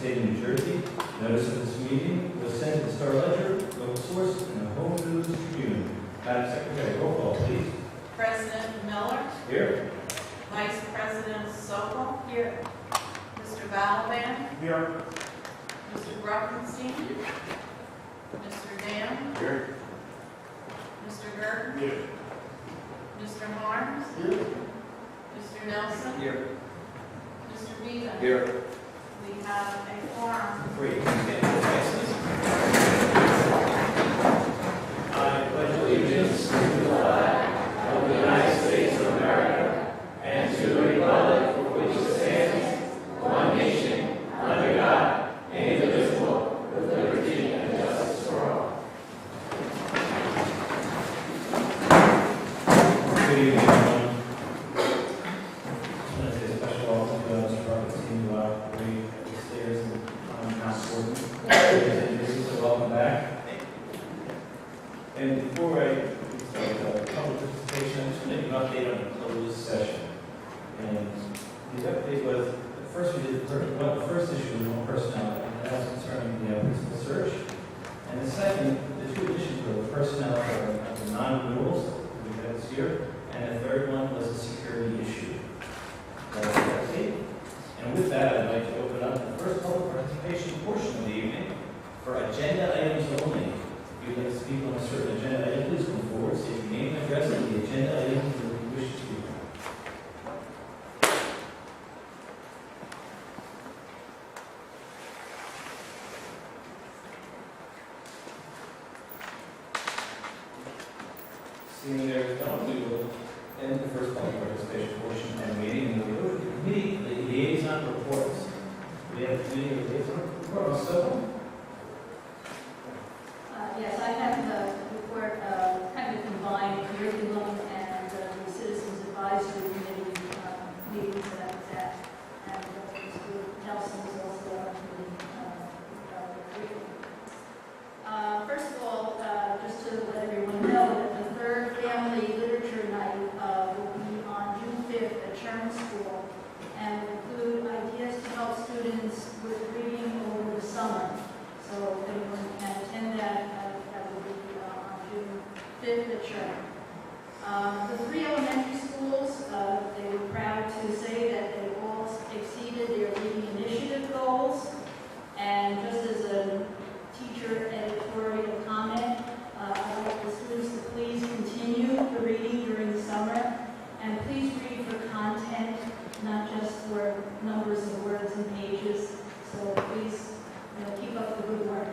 State of New Jersey. Notice of this meeting was sent to the Star Ledger, Local Source, and the Home News Tribune. Madam Secretary, roll call, please. President Miller. Here. Vice President Sokol. Here. Mr. Balaban. Here. Mr. Bruckenstein. Mr. Dam. Here. Mr. Gerten. Here. Mr. Harms. Here. Mr. Nelson. Here. Mr. Bevan. Here. We have a quorum. Great. I pledge allegiance to the flag of the United States of America and to the republic for which it stands, one nation, under God, indivisible, with liberty and justice for all. Good evening, everyone. I want to say a special welcome to Mr. Bruckenstein, who operated upstairs and so welcome back. And before I start public participation, I just want to give an update on the closed session. And the update was, first we did the first issue was on personnel, and that was concerning the principal search. And the second, the two additions were the personnel for the non-renewals that we had this year, and the third one was a security issue. That's the update. And with that, I'd like to open up the first public participation portion of the evening for agenda items only. If you'd like to speak on a certain agenda item, please come forward, state your name and address and the agenda items that you wish to speak on. Seeing there is none, we will end the first public participation portion of the meeting, and we'll go to the committee, the liaison reports. We have a committee liaison report on Roselle. Yes, I have the report kind of combined curriculum and the Citizens Advisory Committee meetings that I was at. And Mr. Nelson was also on the committee about the curriculum. First of all, just to let everyone know that the third Family Literature Night will be on June 5th at Churn School and will include ideas to help students with reading over the summer. So if anyone can attend that, that will be on June 5th at Churn. The three elementary schools, they were proud to say that they all exceeded their reading initiative goals. And just as a teacher editorial comment, I'd like the students to please continue the reading during the summer. And please read for content, not just for numbers of words and pages. So please keep up the good work.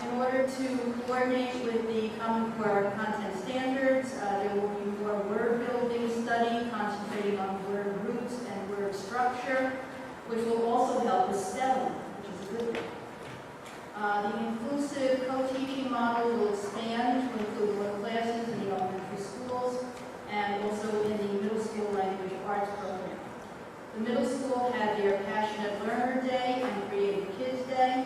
In order to coordinate with the Common Core content standards, there will be more word building study concentrating on word roots and word structure, which will also help with spelling, which is a good thing. The inclusive co-teaching model will expand to include more classes in the elementary schools and also in the middle school language arts program. The middle school had their Passionate Learner Day and Creative Kids Day.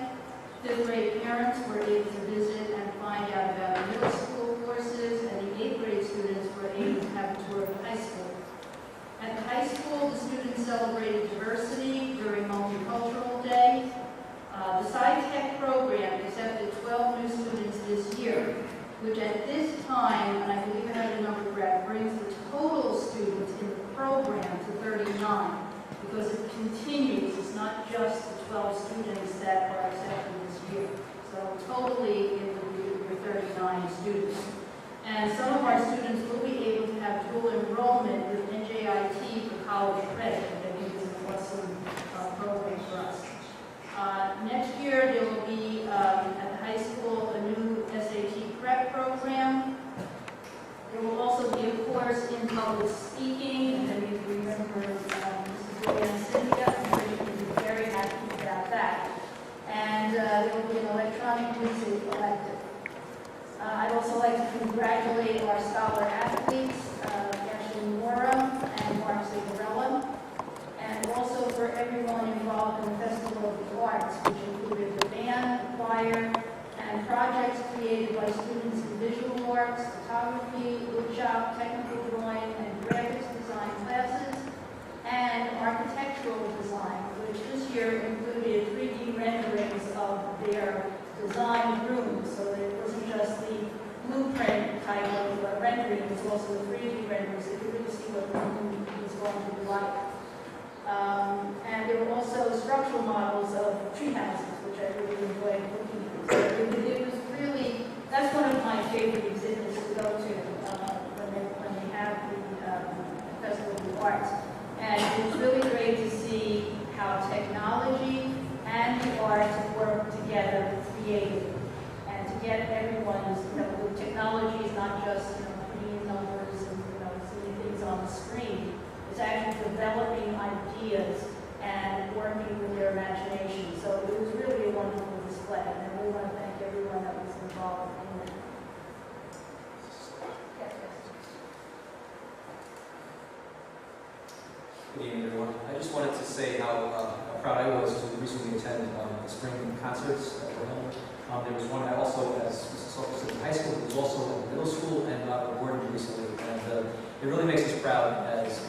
Fifth grade parents were able to visit and find out about the middle school courses, and the eighth grade students were able to have a tour of the high school. At the high school, the students celebrated diversity during Multicultural Day. The Sci-Tech program accepted 12 new students this year, which at this time, and I believe I have the number correct, brings the total students in the program to 39. Because it continues, it's not just the 12 students that are accepted this year. So totally it will be 39 students. And some of our students will be able to have dual enrollment with NJIT for college credit, which I think is an awesome program for us. Next year there will be at the high school a new SAT prep program. There will also be a course in public speaking, and then you remember and Cynthia, I'm sure you can be very happy about that. And there will be an electronic music elective. I'd also like to congratulate our scholar athletes, Ashley Mora and Mark Zigarella, and also for everyone involved in the Festival of the Arts, which included the band, the choir, and projects created by students in visual arts, photography, woodshop, technical drawing, and graphics design classes, and architectural design, which this year included there's also the 3D renders, so you can really see what the room is going to be like. And there were also structural models of tree houses, which I really enjoyed looking at. So it was really, that's one of my favorite exhibits to go to when they have the Festival of the Arts. And it's really great to see how technology and the arts work together creatively. And to get everyone's, the technology is not just, putting in numbers and, seeing things on the screen. It's actually developing ideas and working with their imagination. So it was really a wonderful display, and I really want to thank everyone that was involved in it. Good evening, everyone. I just wanted to say how proud I was to recently attend the spring concerts that were held. There was one I also, as Mrs. Sofer said, in high school, there was also in middle school and awarded recently. And it really makes us proud as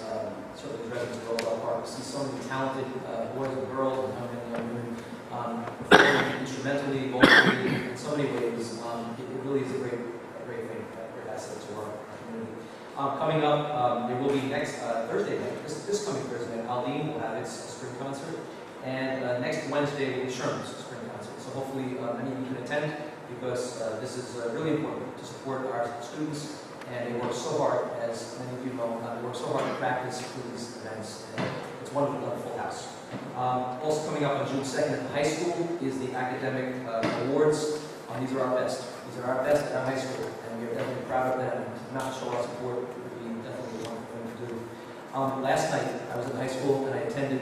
certainly as residents of Roselle Park to see so many talented boys and girls and young men and young women performing instrumentally, vocally, in so many ways. It really is a great thing, a great asset to our community. Coming up, there will be next Thursday night, this coming Thursday night, Aldine will have its spring concert. And next Wednesday will be Sherman's spring concert. So hopefully many of you can attend because this is really important to support our students. And they work so hard, as many of you know, they work so hard to practice for these events. And it's wonderful to have a full house. Also coming up on June 2nd at the high school is the academic awards. These are our best. These are our best at our high school. And we are definitely proud of them. And not show our support would be definitely one thing to do. Last night, I was in high school and I attended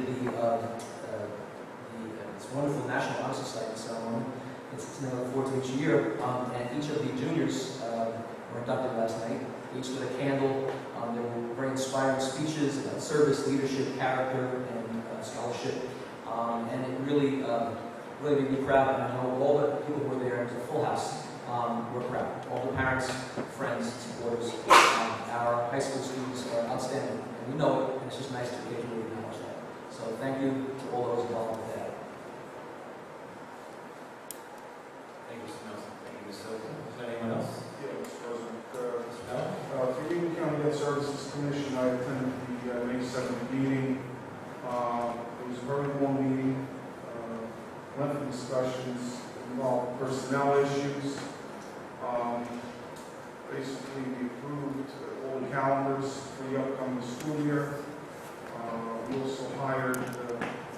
this wonderful National Honor Society ceremony. It's something I look forward to each year. And each of the juniors were inducted last night, each with a candle. There were very inspiring speeches about service, leadership, character, and scholarship. And it really made me proud. And I know all the people who were there, it was a full house, were proud. All the parents, friends, supporters. Our high school students are outstanding. And we know it, and it's just nice to occasionally acknowledge that. So thank you to all those involved with that. Thank you, Mr. Nelson. Thank you, Ms. Hilton. Is there anyone else? Yeah, Mr. President. Mr. Bell? For Union County Debt Services Commission, I attended the May 7th meeting. It was a very long meeting, lengthy discussions, involved personnel issues. Basically, we approved all the calendars for the upcoming school year. We also hired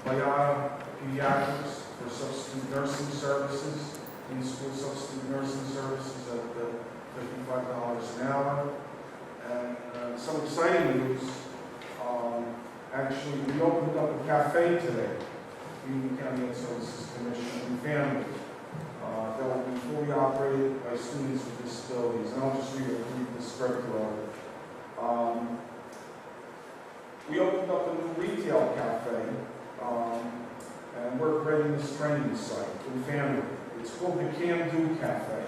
pediatrics for substitute nursing services, in-school substitute nursing services at $55 an hour. And some exciting news, actually we opened up a cafe today, Union County Debt Services Commission and Family. That will be fully operated by students with disabilities. And I'll just read a brief descriptor of it. We opened up a new retail cafe, and we're creating this training site in Family. It's called the Can Do Cafe.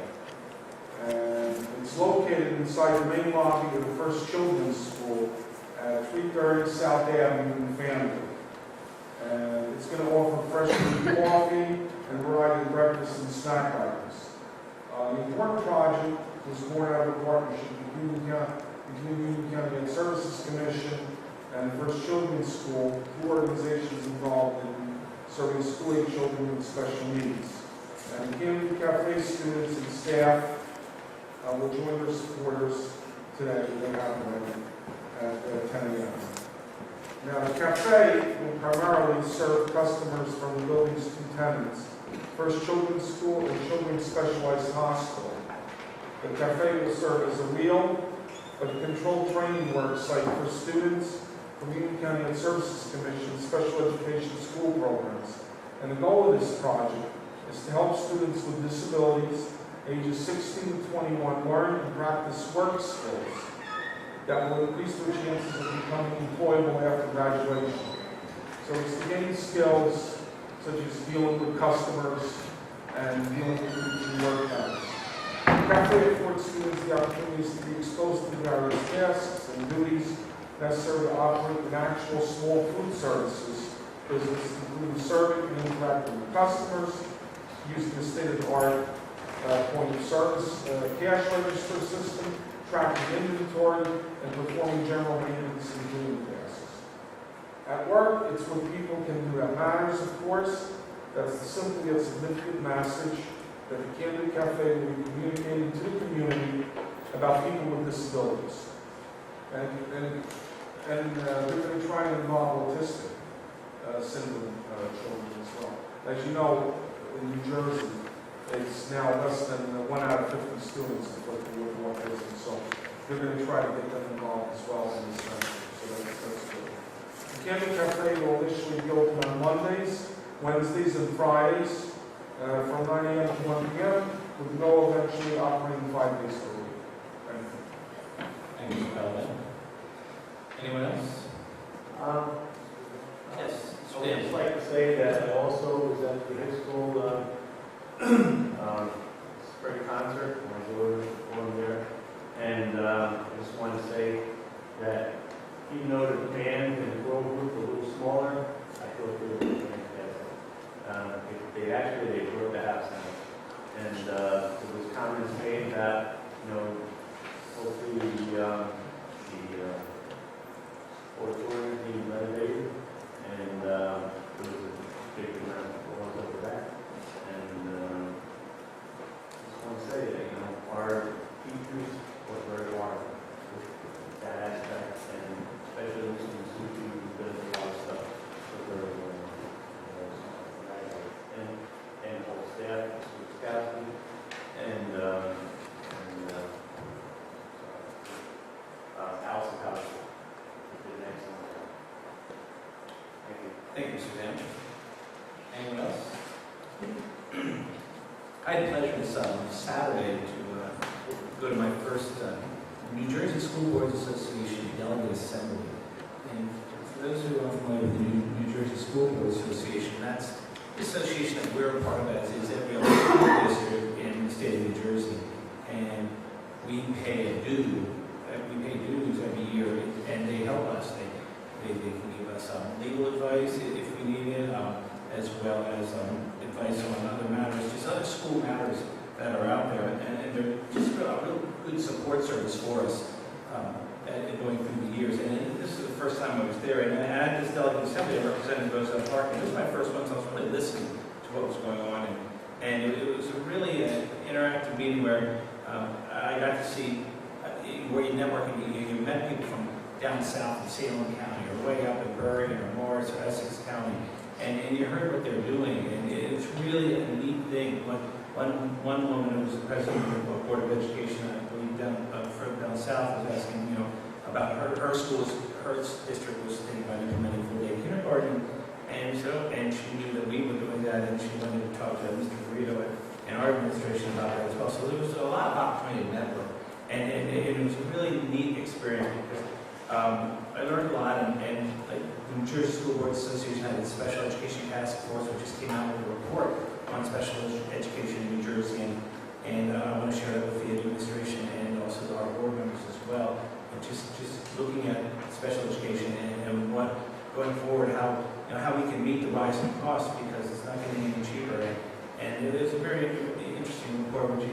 And it's located inside the main lobby of the First Children's School at 330 South Avenue in Family. And it's going to offer fresh coffee and a variety of breakfast and snack items. The important project was born out of a partnership between Union County Debt Services Commission and the First Children's School, two organizations involved in serving school-age children with special needs. And the Can Do Cafe students and staff will join their supporters today. They have them at 10 a.m. Now, the cafe will primarily serve customers from the building's two tenants, First Children's School and Children's Specialized Hospital. The cafe will serve as a real but controlled training work site for students from Union County Debt Services Commission special education school programs. And the goal of this project is to help students with disabilities ages 16 to 21 learn and practice work skills that will increase their chances of becoming employable after graduation. So it's to gain skills such as dealing with customers and dealing with routine work habits. The cafe affords students the opportunities to be exposed to various tasks and duties necessary to operate an actual small food services business, including serving and interacting with customers, using the state-of-the-art point of service cash register system, tracking inventory, and performing general maintenance and cleaning tasks. At work, it's where people can do that matters, of course. That's simply a significant message that the Candid Cafe will be communicating to the community about people with disabilities. And they're going to try and involve autistic syndrome children as well. As you know, in New Jersey, it's now less than 1 out of 50 students afflicted with autism. So they're going to try to get them involved as well in this country. So that's good. The Candid Cafe will initially be open on Mondays, Wednesdays, and Fridays from 9 a.m. to 1 p.m. with the goal of eventually operating 5 days per week. Thank you. Thank you, Mr. Bellman. Anyone else? Yes. I would just like to say that I also was at the high school spring concert, my daughter performed there, and I just want to say that even though the band and the girl group were a little smaller, I thought they were fantastic. They brought the house down, and there was comments made about, hopefully the auditorium being renovated, and there was a big amount of applause over that. And just want to say that, our teachers work very hard with that aspect, and especially listening to Sushi, who does a lot of stuff with her, and whole staff, Mr. Skowski, and Allison House. Did an excellent job. Thank you. Thank you, Mr. Van. Anyone else? I had the pleasure this Saturday to go to my first New Jersey School Boards Association Delegate Assembly. And for those who are familiar with the New Jersey School Boards Association, that's the association that we're a part of, as is every other school district in the state of New Jersey. And we pay a due. We pay dues every year, and they help us. They can give us legal advice if we need it, as well as advice on other matters, just other school matters that are out there. And they're just a real good support service for us going through the years. And this is the first time I was there. And at this delegate assembly, I represented Roselle Park, and this was my first one, so I was really listening to what was going on. And it was a really interactive meeting where I got to see where you network and you met people from down south in Salem County or way up in Bergen or Morris or Essex County, and you heard what they're doing, and it's really a neat thing. One woman who was the president of the Board of Education, I believe down south, was asking about her school's, her district was thinking about implementing full-day kindergarten, and she knew that we were doing that, and she wanted to talk to Mr. Garrido and our administration about that as well. So there was a lot of opportunity to network. And it was a really neat experience because I learned a lot, and like the New Jersey School Boards Association had a special education task force which just came out with a report on special education in New Jersey, and I want to share that with the administration and also our board members as well. And just looking at special education and what going forward, how we can meet the rising costs, because it's not getting any cheaper. And it is a very interesting report which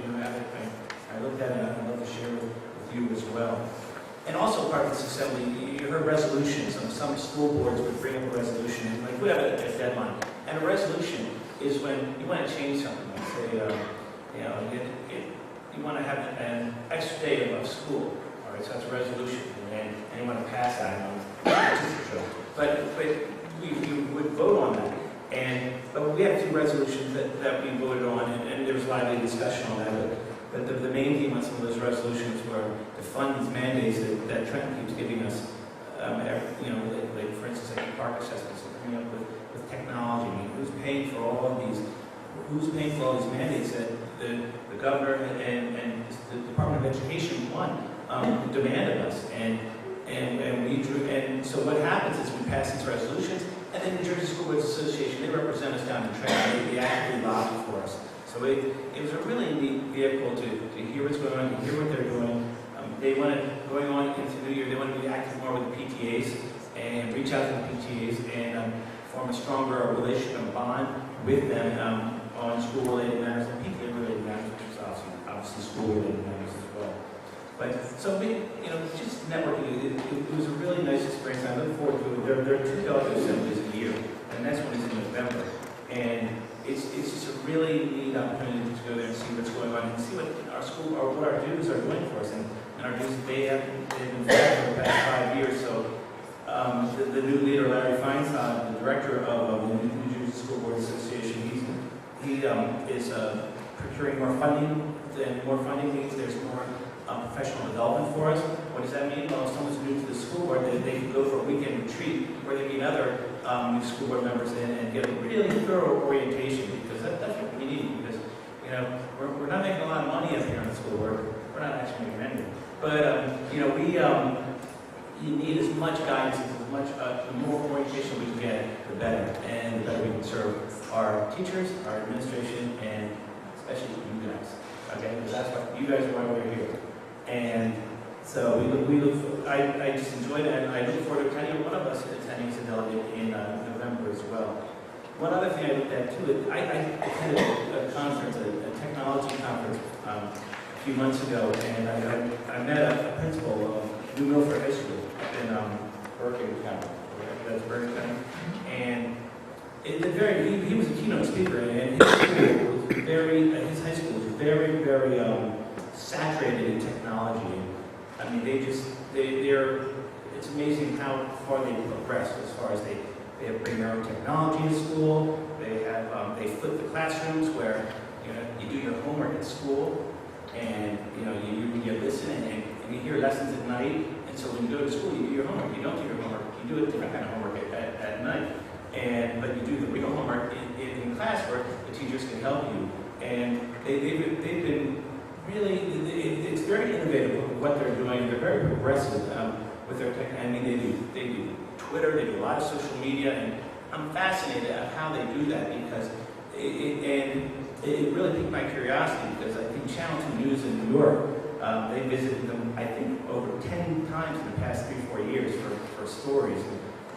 I looked at it, and I'd love to share with you as well. And also part of this assembly, you heard resolutions. Some school boards would bring up a resolution, and like we have a deadline. And a resolution is when you want to change something. Like say, you want to have an extra day of school. All right, so that's a resolution, and you want to pass that. But we would vote on that. But we have 2 resolutions that we voted on, and there was lively discussion on that. But the main theme on some of those resolutions were to fund these mandates that Trenton keeps giving us. Like for instance, like park assessments, coming up with technology. I mean, who's paying for all of these? Who's paying for all these mandates that the governor and the Department of Education demand of us? And so what happens is we pass these resolutions, and then the New Jersey School Boards Association, they represent us down in Trenton. They actively lobby for us. So it was a really neat vehicle to hear what's going on, to hear what they're doing. They wanted, going on into the new year, they want to be active more with the PTAs and reach out to the PTAs and form a stronger relationship and bond with them on school-related matters and PTA-related matters, which is obviously school-related matters as well. But, so we, just networking, it was a really nice experience. I look forward to it. There are 2 delegate assemblies a year, and the next one is in November. And it's just a really neat opportunity to go there and see what's going on and see what our school, or what our dudes are doing for us. And our dudes, they've been there for the past 5 years. So the new leader, Larry Feinstein, the director of the New Jersey School Board Association, he is procuring more funding. And more funding means there's more professional development for us. What does that mean? Well, if someone's new to the school board, they can go for a weekend retreat where they meet other new school board members and get a really thorough orientation, because that's what we need. Because we're not making a lot of money up here on the school board. We're not actually making any. But you need as much guidance, as much the more orientation we can get, the better, and the better we can serve our teachers, our administration, and especially you guys. Okay, because that's what you guys are why we're here. And so I just enjoyed it, and I look forward to attending. One of us attending as a delegate in November as well. One other thing I looked at too, I attended a conference, a technology conference a few months ago, and I met a principal of New Milford High School in Berkeley County. That's Berkeley County. And he was a keynote speaker, and his school was his high school was very, very saturated in technology. I mean, it's amazing how far they've progressed as far as they bring their own technology to school. They flip the classrooms where you do your homework at school, and you listen and you hear lessons at night. And so when you go to school, you do your homework. You don't do your homework. You do a different kind of homework at night. But you do the real homework in class where the teachers can help you. And they've been really, it's very innovative with what they're doing. They're very progressive with their tech. I mean, they do Twitter, they do a lot of social media, and I'm fascinated at how they do that, because it really piqued my curiosity, because I think Channel 2 News in New York, they visited them, I think, over 10 times in the past 3-4 years for stories.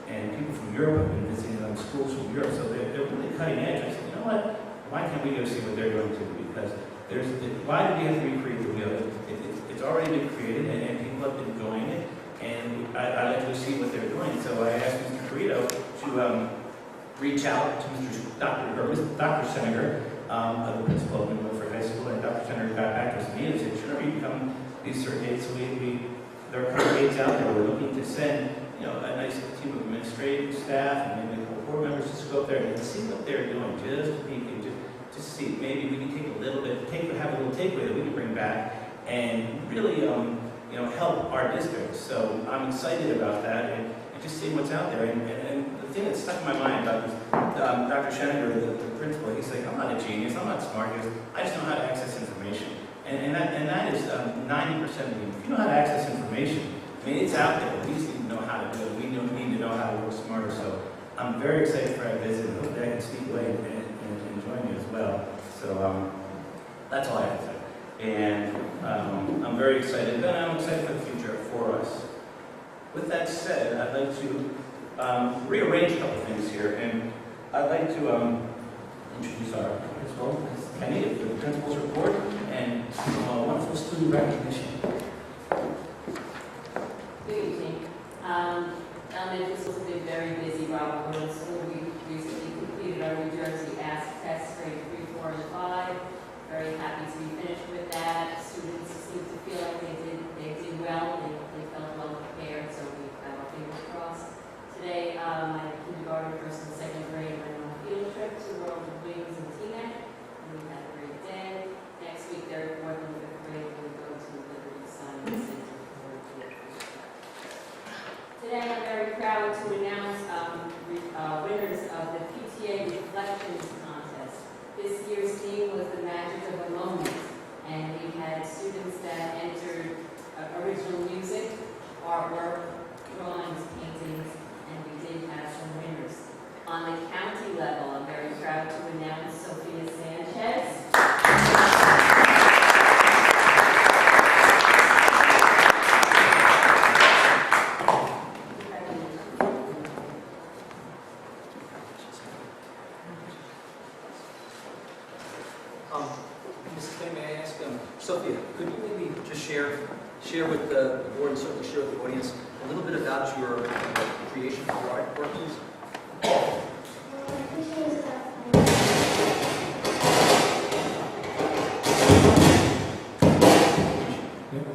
And people from Europe have been visiting them, schools from Europe, so they're really cutting edge. I said, you know what? Why can't we go see what they're doing too? Because why do we have to recreate the wheel? It's already been created, and people have been doing it, and I like to see what they're doing. So I asked Mr. Carito to reach out to Dr. Senator, the principal of New Milford High School, and Dr. Senator got back to us and said, should we become these certain dates? So there are a couple dates out there. We're looking to send a nice team of administrative staff and maybe a couple board members just go up there and see what they're doing, just to peek and just see. Maybe we can take a little bit, have a little takeaway that we can bring back and really, help our districts. So I'm excited about that and just seeing what's out there. And the thing that stuck in my mind about this, Dr. Scheninger, the principal, he's like, I'm not a genius, I'm not smart. He goes, I just know how to access information. And that is 90% of it. If you know how to access information, I mean, it's out there. We just need to know how to do it. We need to know how to work smarter. So I'm very excited for our visit, and hopefully I can sneak away and join you as well. So that's all I have to say. And I'm very excited, and I'm excited for the future for us. With that said, I'd like to rearrange a couple things here, and I'd like to introduce our principal, Kenny, for the principal's report, and wonderful student recognition. Good evening. This has been very busy while we're in school. We recently completed our New Jersey ASK test, grade 3, 4, and 5. Very happy to be finished with that. Students seem to feel like they did well. They felt well prepared, so we have our fingers crossed. Today, my kindergarten, first and second grade went on a field trip to World of Wings and Teaneck, and we had a great day. Next week, third, fourth, and fifth grade will go to Liberty Science Center for a field trip. Today, I'm very proud to announce winners of the PTA Reflections Contest. This year's theme was the magic of a moment, and we had students that entered original music, artwork, drawings, paintings, and we did have some winners. On the county level, I'm very proud to announce Sophia Sanchez. Mrs. King, may I ask, Sophia, could you maybe just share with the board and certainly share with the audience a little bit about your creation of your artwork, please?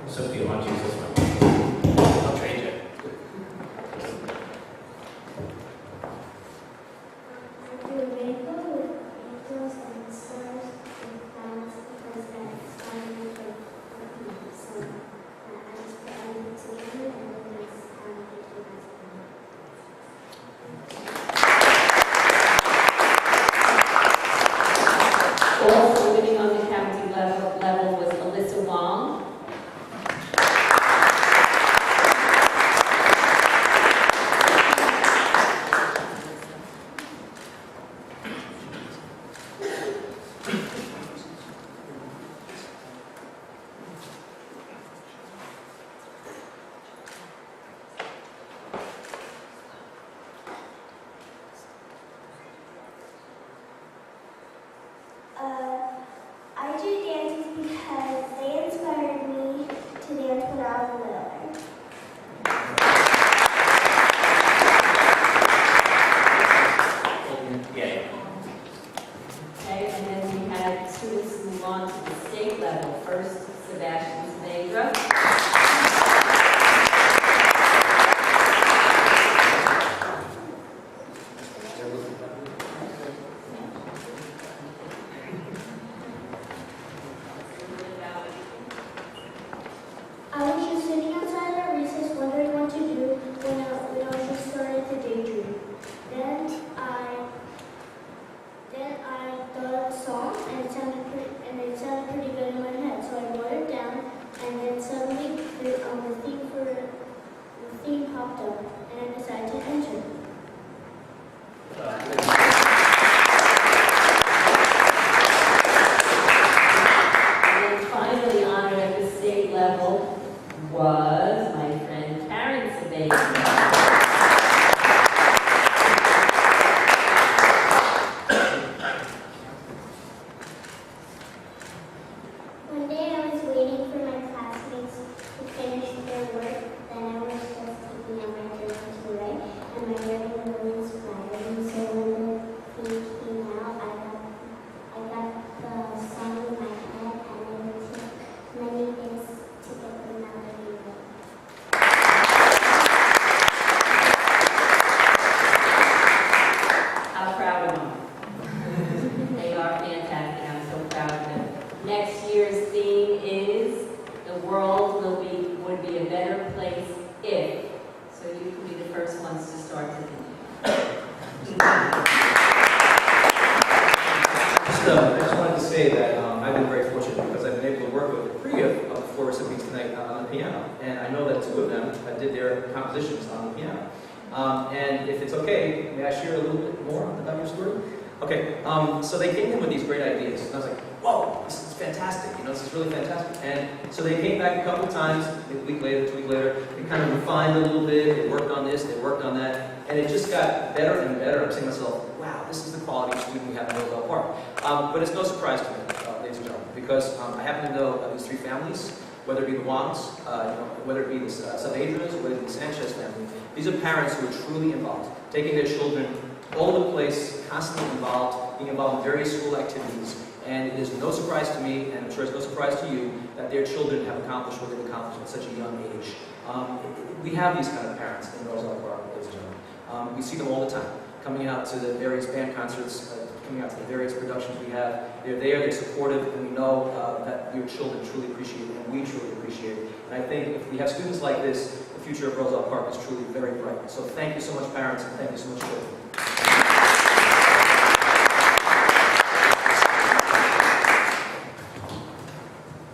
Sophia, why don't you use this one? I'll trade you. Also winning on the county level was Alyssa Wong. I do dances because they inspired me to dance when I was little. Yeah. Okay, and then we had students move on to the state level. First, Sebastian Snegra. I was just sitting outside at recess wondering what to do when I just started to daydream. Then I thought of a song and it sounded pretty good in my head. So I wrote it down and then suddenly the theme popped up and I decided to enter. And then finally honored at the state level was my friend Karen Sebastian. One day I was waiting for my classmates to finish their work, then I was just taking out my journal to write, and my writing really inspired me. So when the theme came out, I got the song in my head, and it took many days to get the melody right. How proud of them. They are fantastic. I'm so proud of them. Next year's theme is the world would be a better place if. So you can be the first ones to start to think. I just wanted to say that I've been very fortunate because I've been able to work with 3 of the 4 recipients tonight on the piano. And I know that 2 of them did their compositions on the piano. And if it's okay, may I share a little bit more about your story? Okay, so they came in with these great ideas. And I was like, whoa, this is fantastic. You know, this is really fantastic. And so they came back a couple of times, a week later, 2 weeks later. They kind of refined a little bit. They worked on this, they worked on that. And it just got better and better. I'm saying to myself, wow, this is the quality of student we have in Roselle Park. But it's no surprise to me, ladies and gentlemen, because I happen to know these 3 families, whether it be the Wongs, whether it be the Saavedras, or whether it be the Sanchez family. These are parents who are truly involved, taking their children all over the place, constantly involved, being involved in various school activities. And it is no surprise to me, and I'm sure it's no surprise to you, that their children have accomplished what they've accomplished at such a young age. We have these kind of parents in Roselle Park, ladies and gentlemen. We see them all the time, coming out to the various band concerts, coming out to the various productions we have. They're there, they're supportive, and we know that your children truly appreciate it, and we truly appreciate it. And I think if we have students like this, the future of Roselle Park is truly very bright. So thank you so much, parents, and thank you so much, children.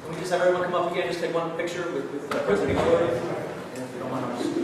Can we just have everyone come up again, just take one picture with President Victoria? And if you don't mind, I'll just...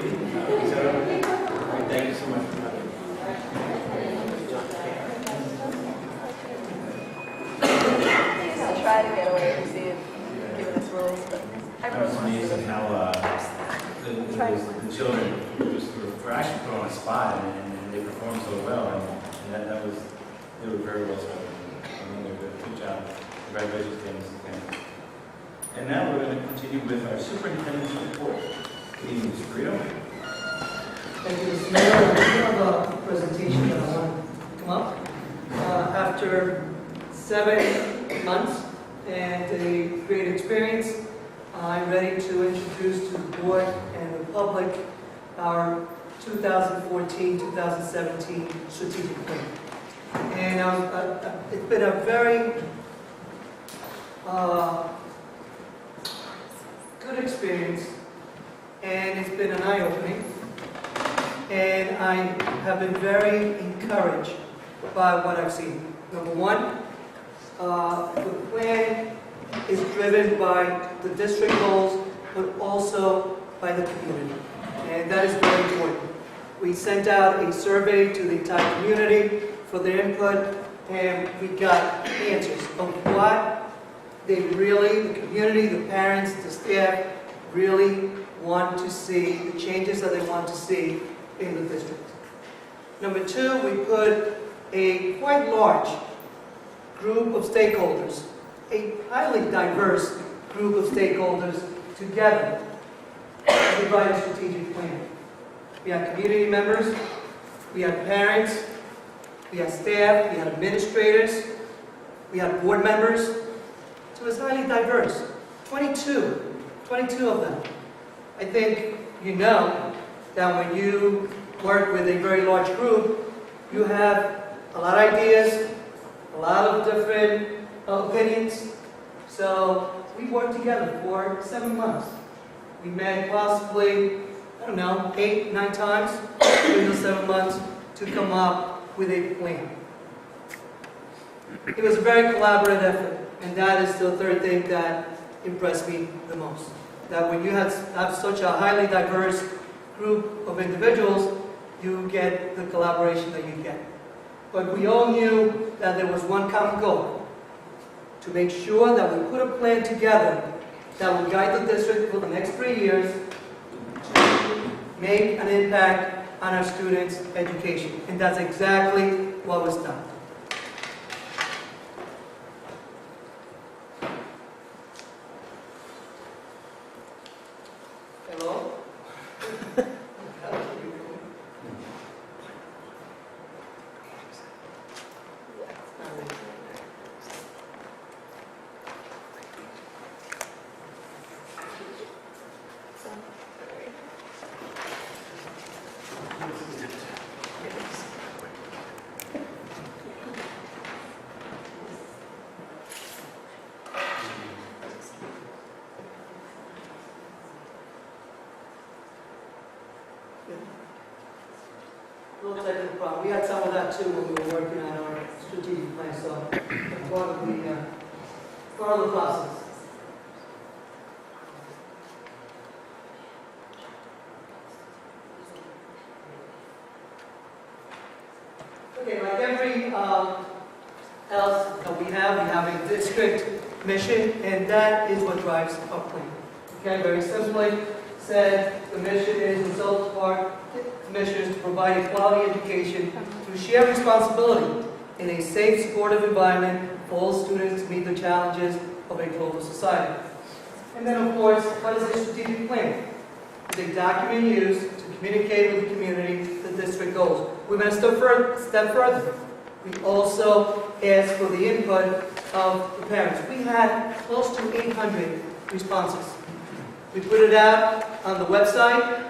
reading? Is that okay? All right, thank you so much for coming. I'll try to get away from seeing, giving us rules, but I I was wrote amazed one. at how the children were actually put on a spot and they performed so well. And that was, they were very well spoken. I mean, they did a good job. Congratulations, Dennis and Ken. And now we're going to continue with our superintendent's report. Good evening, Mr. Brito. Thank you, Mr. Mayor. I have a presentation that I want to come up. After 7 months and a great experience, I'm ready to introduce to the board and the public our 2014-2017 strategic plan. And it's been a very good experience, and it's been an eye-opening. And I have been very encouraged by what I've seen. Number one, the plan is driven by the district goals, but also by the community. And that is very important. We sent out a survey to the entire community for their input, and we got answers of what they really, the community, the parents, the staff, really want to see, the changes that they want to see in the district. Number two, we put a quite large group of stakeholders, a highly diverse group of stakeholders together to provide a strategic plan. We have community members, we have parents, we have staff, we have administrators, we have board members. So it's highly diverse. 22 of them. I think you know that when you work with a very large group, you have a lot of ideas, a lot of different opinions. So we worked together for 7 months. We met possibly, 8, 9 times during the 7 months to come up with a plan. It was a very collaborative effort, and that is the third thing that impressed me the most. That when you have such a highly diverse group of individuals, you get the collaboration that you get. But we all knew that there was one common goal, to make sure that we put a plan together that will guide the district for the next 3 years to make an impact on our students' education. And that's exactly what was done. Hello? No technical problem. We had some of that too when we were working on our strategic plan, so it's part of the process. Okay, like every else that we have a district mission, and that is what drives our plan. Okay, very simply said, the mission is Roselle Park. The mission is to provide a quality education through shared responsibility in a safe, supportive environment for all students to meet the challenges of a global society. And then, of course, what is a strategic plan? It's a document used to communicate with the community the district goals. We went a step further. We also asked for the input of the parents. We had close to 800 responses. We put it out on the website.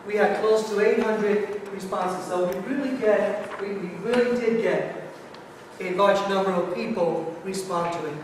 We had close to 800 responses. So we really did get a large number of people respond to it.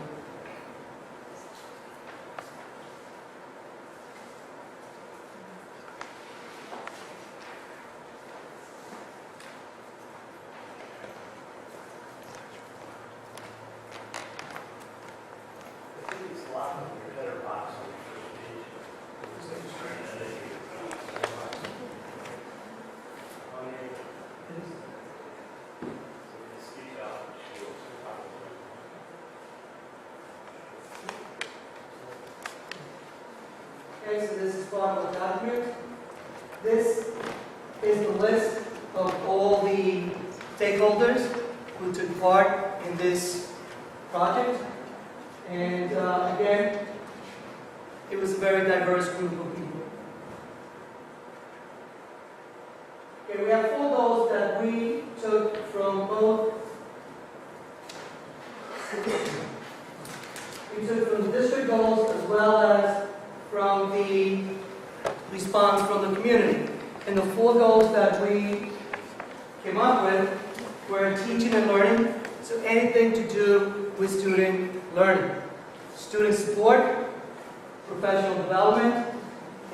part of the document. This is the list of all the stakeholders who took part in this project. And again, it was a very diverse group of people. Okay, we have 4 goals that we took from both. We took from the district goals as well as from the response from the community. And the 4 goals that we came up with were teaching and learning, so anything to do with student learning. Student support, professional development,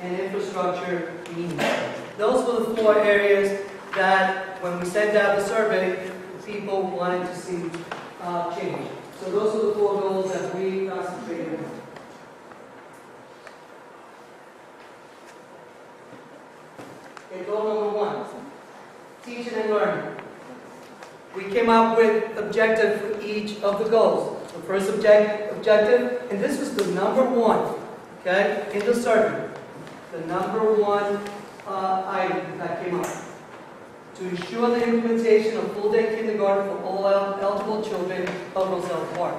and infrastructure needs. Those were the 4 areas that, when we sent out the survey, people wanted to see change. So those are the 4 goals that we concentrated on. Okay, goal number 1, teaching and learning. We came up with objectives for each of the goals. The first objective, and this was the number 1, okay, in the survey. The number 1 item that came up. To ensure the implementation of full-day kindergarten for all eligible children of Roselle Park.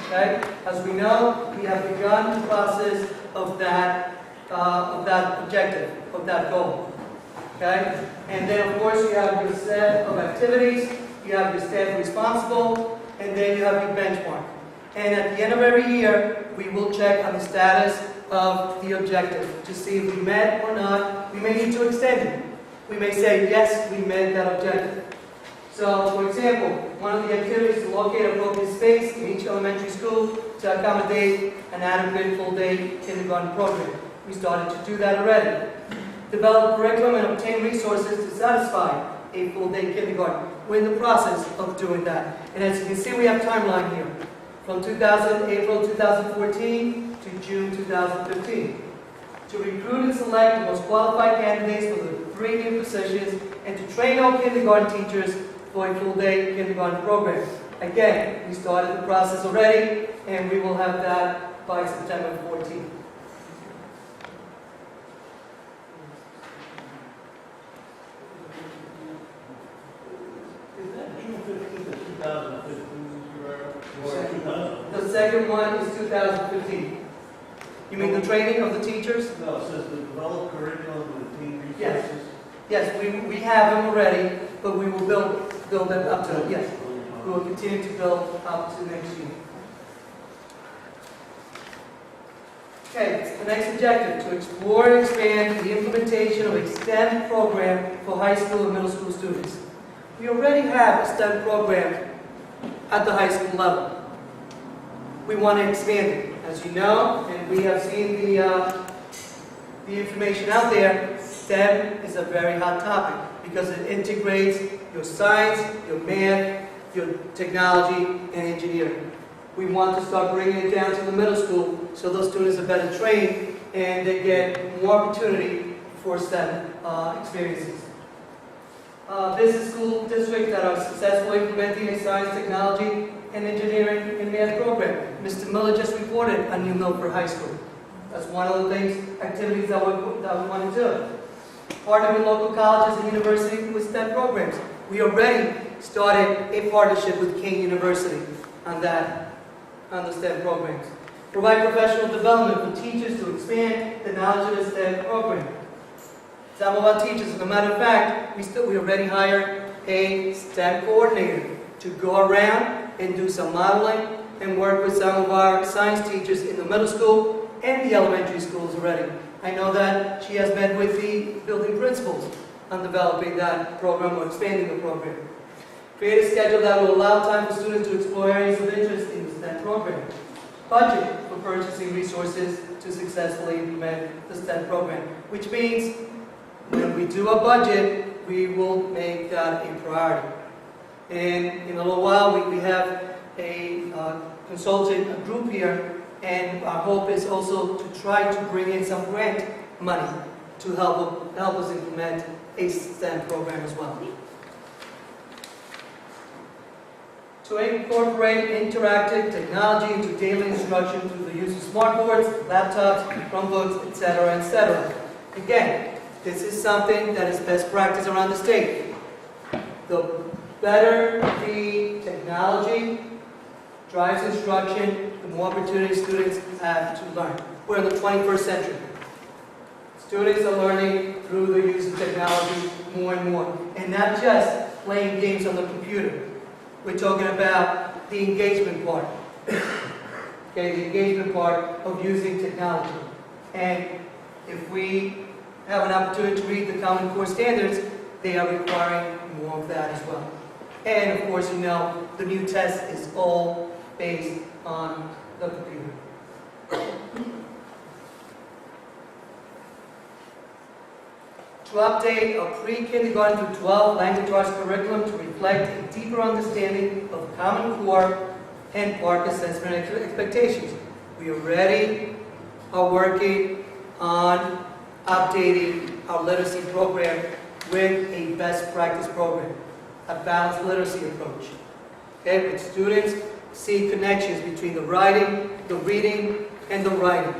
Okay? As we know, we have begun the process of that objective, of that goal. Okay? And then, of course, you have your set of activities, you have your staff responsible, and then you have your benchmark. And at the end of every year, we will check on the status of the objective to see if we met or not. We may need to extend it. We may say, yes, we met that objective. So, for example, one of the activities is to locate appropriate space in each elementary school to accommodate an adequate full-day kindergarten program. We started to do that already. Develop curriculum and obtain resources to satisfy a full-day kindergarten. We're in the process of doing that. And as you can see, we have a timeline here. From April 2014 to June 2015. To recruit and select the most qualified candidates for the 3 new positions and to train all kindergarten teachers for a full-day kindergarten program. Again, we started the process already, and we will have that by September 14th. Is that June 15th of 2015, or 2000? The second one is 2015. You mean the training of the teachers? No, it says to develop curriculum with team resources. Yes, we have them already, but we will build them up to, yes. We will continue to build up to next year. Okay, the next objective, to explore and expand the implementation of a STEM program for high school and middle school students. We already have a STEM program at the high school level. We want to expand it. As you know, and we have seen the information out there, STEM is a very hot topic because it integrates your science, your math, your technology, and engineering. We want to start bringing it down to the middle school so those students are better trained and they get more opportunity for STEM experiences. Business school districts that are successfully implementing a science, technology, and engineering and math program. Mr. Miller just reported a new note for high school. That's one of the activities that we want to do. Partner with local colleges and universities with STEM programs. We already started a partnership with King University on the STEM programs. Provide professional development for teachers to expand the knowledge of the STEM program. Some of our teachers, as a matter of fact, we already hired a STEM coordinator to go around and do some modeling and work with some of our science teachers in the middle school and the elementary schools already. I know that she has met with the building principals on developing that program or expanding the program. Create a schedule that will allow time for students to explore areas of interest in the STEM program. Budget for purchasing resources to successfully implement the STEM program, which means when we do a budget, we will make that a priority. And in a little while, we have a consultant group here, and our hope is also to try to bring in some grant money to help us implement a STEM program as well. to incorporate interactive technology into daily instruction through the use of smartboards, laptops, Chromebooks, etc., etc. Again, this is something that is best practice around the state. The better the technology drives instruction, the more opportunities students have to learn. We're in the 21st century. Students are learning through the use of technology more and more, and not just playing games on the computer. We're talking about the engagement part. Okay, the engagement part of using technology. And if we have an opportunity to read the Common Core standards, they are requiring more of that as well. And of course, you know, the new test is all based on the computer. To update a pre-kindergarten through 12 language arts curriculum to reflect a deeper understanding of Common Core and PARC assessment expectations. We already are working on updating our literacy program with a best practice program, a balanced literacy approach. Okay, with students see connections between the writing, the reading, and the writing.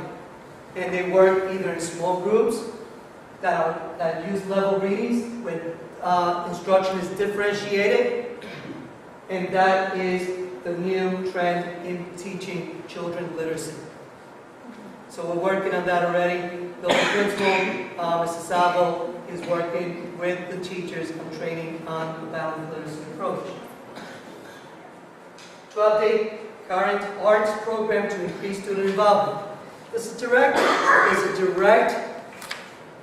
And they work either in small groups that use level readings when instruction is differentiated, and that is the new trend in teaching children literacy. So we're working on that already. The principal, Mrs. Savo, is working with the teachers on training on the balanced literacy approach. To update current arts program to increase student involvement. There's a direct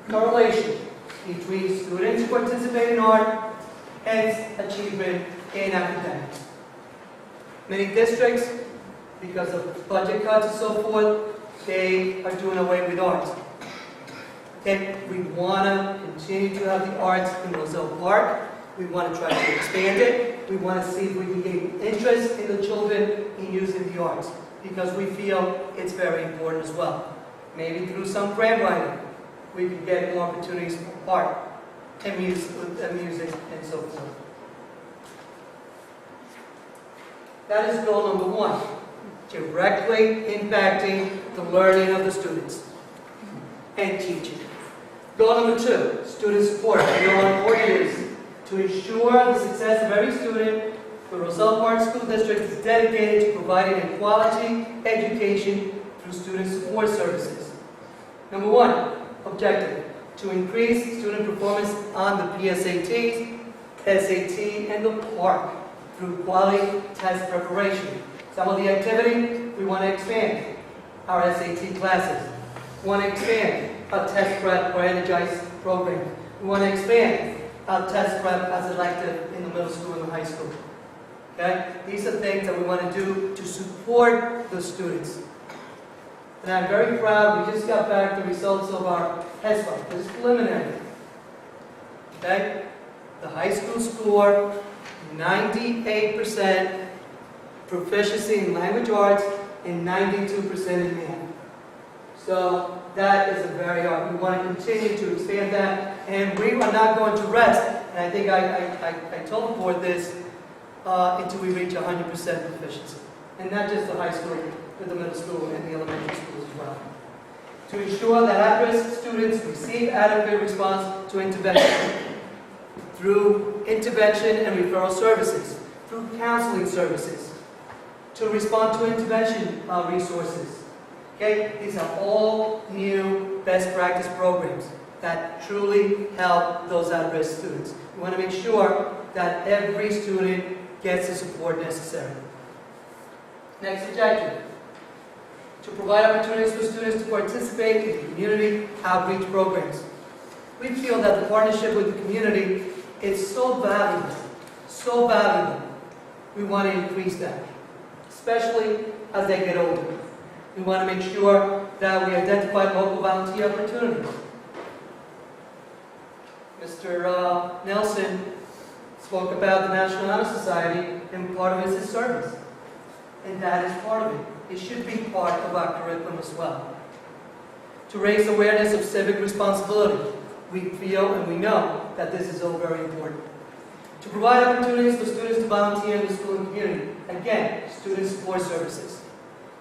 correlation between students participating in art and achievement in academics. Many districts, because of budget cuts and so forth, they are doing away with arts. Okay, we want to continue to have the arts in Roselle Park. We want to try to expand it. We want to see if we can gain interest in the children in using the arts, because we feel it's very important as well. Maybe through some grant writing, we can get more opportunities for art and music and so forth. That is goal number one, directly impacting the learning of the students and teaching. Goal number two, student support. We know how important it is to ensure the success of every student. The Roselle Park School District is dedicated to providing a quality education through student support services. Number one, objective, to increase student performance on the PSATs, SAT, and the PARC through quality test preparation. Some of the activity, we want to expand our SAT classes. We want to expand our test prep or energized program. We want to expand our test prep as elective in the middle school and the high school. Okay? These are things that we want to do to support the students. And I'm very proud, we just got back the results of our SWAT. This is preliminary. Okay? The high school score, 98% proficiency in language arts and 92% in math. So that is a very hard. We want to continue to expand that, and we are not going to rest. And I think I told the board this until we reach 100% proficiency, and not just the high school, but the middle school and the elementary schools as well. To ensure that at-risk students receive adequate response to intervention through intervention and referral services, through counseling services, to respond to intervention resources. Okay, these are all new best practice programs that truly help those at-risk students. We want to make sure that every student gets the support necessary. Next objective, to provide opportunities for students to participate in community outreach programs. We feel that the partnership with the community is so valuable, so valuable. We want to increase that, especially as they get older. We want to make sure that we identify local volunteer opportunities. Mr. Nelson spoke about the National Honor Society, and part of it is his service. And that is part of it. It should be part of our curriculum as well. To raise awareness of civic responsibility. We feel and we know that this is all very important. To To provide opportunities for students to volunteer in the school and community. Again, student support services.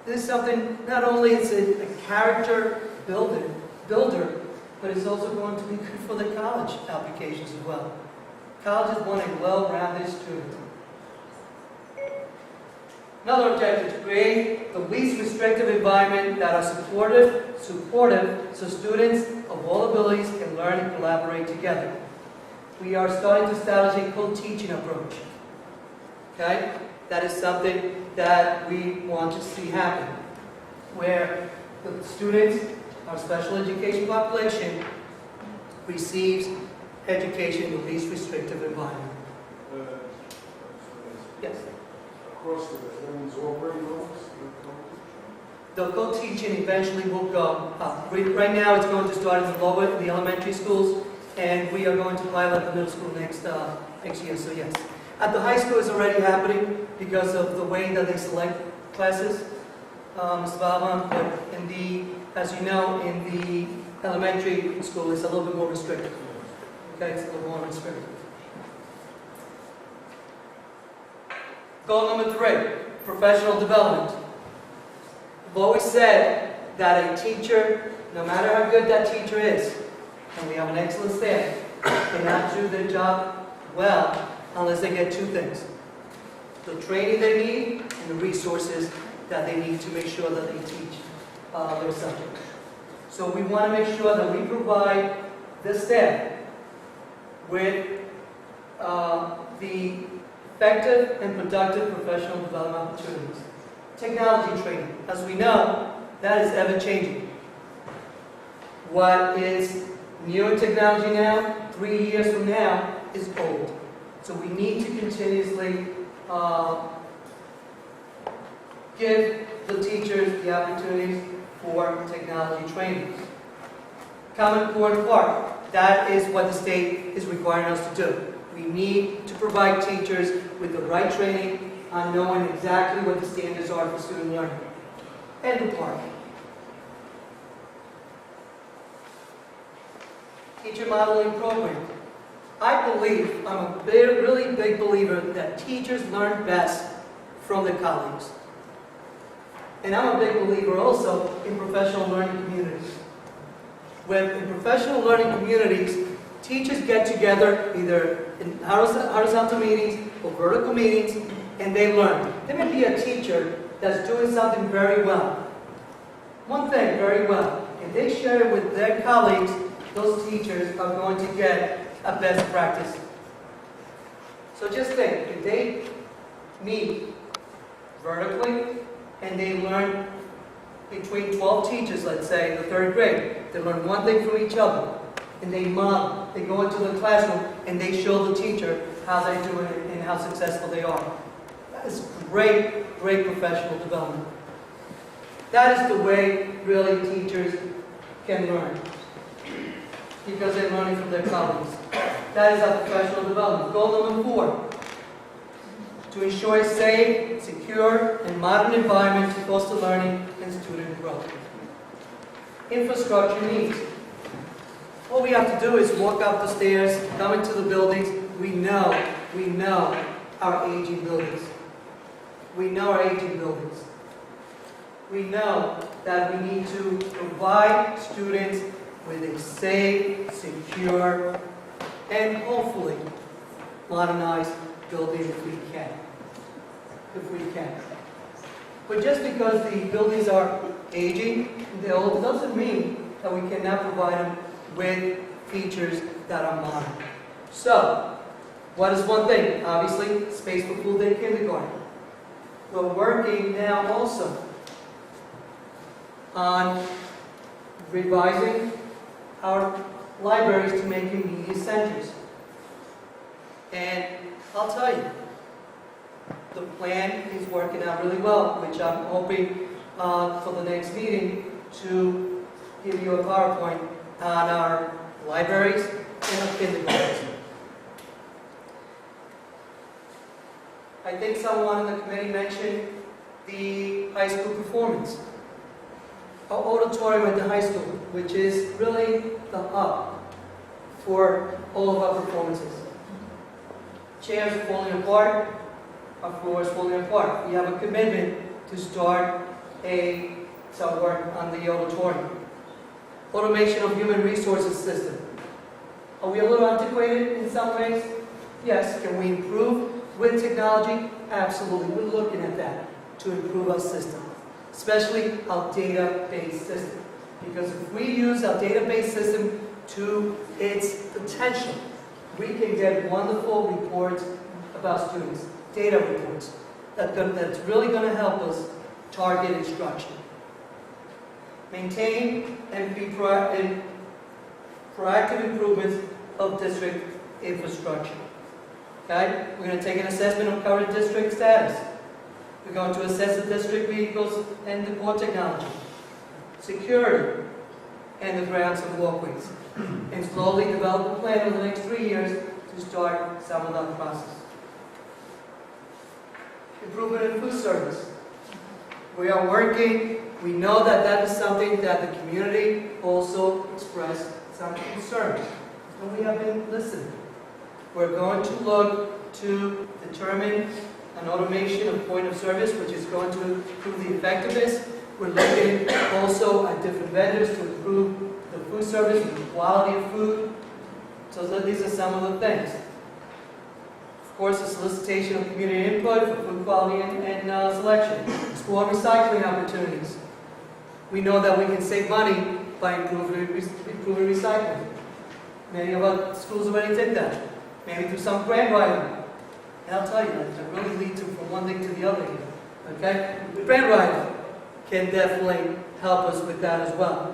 This is something, not only is it a character builder, but it's also going to be good for the college applications as well. Colleges want a well-rounded student. Another objective, to create the least restrictive environment that are supportive, so students of all abilities can learn and collaborate together. We are starting to establish a co-teaching approach. Okay? That is something that we want to see happen, where the students, our special education population, receives education in the least restrictive environment. Yes? Across the women's all grade levels? The co-teaching eventually will go up. Right now, it's going to start in the elementary schools, and we are going to pilot the middle school next year, so yes. At the high school, it's already happening because of the way that they select classes, Ms. Baba, but as you know, in the elementary school, it's a little bit more restrictive. Okay, it's a little more restrictive. Goal number 3, professional development. I've always said that a teacher, no matter how good that teacher is, and we have an excellent staff, cannot do their job well unless they get 2 things. The training they need and the resources that they need to make sure that they teach their subject. So we want to make sure that we provide the staff with the effective and productive professional development opportunities. Technology training. As we know, that is ever-changing. What is new in technology now, 3 years from now, is old. So we need to continuously give the teachers the opportunities for technology training. Common Core and Clark. That is what the state is requiring us to do. We need to provide teachers with the right training on knowing exactly what the standards are for student learning. And the Clark. Teacher modeling program. I believe, I'm a really big believer that teachers learn best from their colleagues. And I'm a big believer also in professional learning communities. When in professional learning communities, teachers get together either in horizontal meetings or vertical meetings, and they learn. There may be a teacher that's doing something very well. One thing very well. If they share it with their colleagues, those teachers are going to get a best practice. So just think, if they meet vertically and they learn between 12 teachers, let's say, in the 3rd grade, they learn one thing from each other, and they model, they go into the classroom and they show the teacher how they're doing it and how successful they are. That is great, great professional development. That is the way really teachers can learn, because they're learning from their colleagues. That is our professional development. Goal number 4, to ensure a safe, secure, and modern environment to foster learning and student growth. Infrastructure needs. All we have to do is walk up the stairs, come into the buildings. We know our aging buildings. We know our aging buildings. We know that we need to provide students with a safe, secure, and hopefully modernized building if we can. But just because the buildings are aging, they're old, doesn't mean that we cannot provide them with features that are modern. So, what is one thing? Obviously, space for full day kindergarten. We're working now also on revising our libraries to make them media centers. And I'll tell you, the plan is working out really well, which I'm hoping for the next meeting to give you a PowerPoint on our libraries and our kindergartens. I think someone in the committee mentioned the high school performance. Our auditorium at the high school, which is really the hub for all of our performances. chairs are falling apart, our floor is falling apart. We have a commitment to start some work on the auditorium. Automation of human resources system. Are we a little antiquated in some ways? Yes. Can we improve with technology? Absolutely. We're looking at that to improve our system, especially our database system. Because if we use our database system to its potential, we can get wonderful reports about students, data reports, that's really going to help us target instruction. Maintain and be proactive improvements of district infrastructure. Okay? We're going to take an assessment of current district status. We're going to assess the district vehicles and the core technology, security, and the grounds and walkways, and slowly develop a plan over the next 3 years to start some of that process. Improvement in food service. We are working. We know that that is something that the community also expressed some concerns, and we have been listening. We're going to look to determine an automation of point of service, which is going to improve the effectiveness. We're looking also at different vendors to improve the food service and the quality of food. So these are some of the things. Of course, the solicitation of community input for food quality and selection. Explore recycling opportunities. We know that we can save money by improving recycling. Many of our schools already did that. Maybe through some grant writing. And I'll tell you, that really leads from one thing to the other here. Okay? Grant writing can definitely help us with that as well.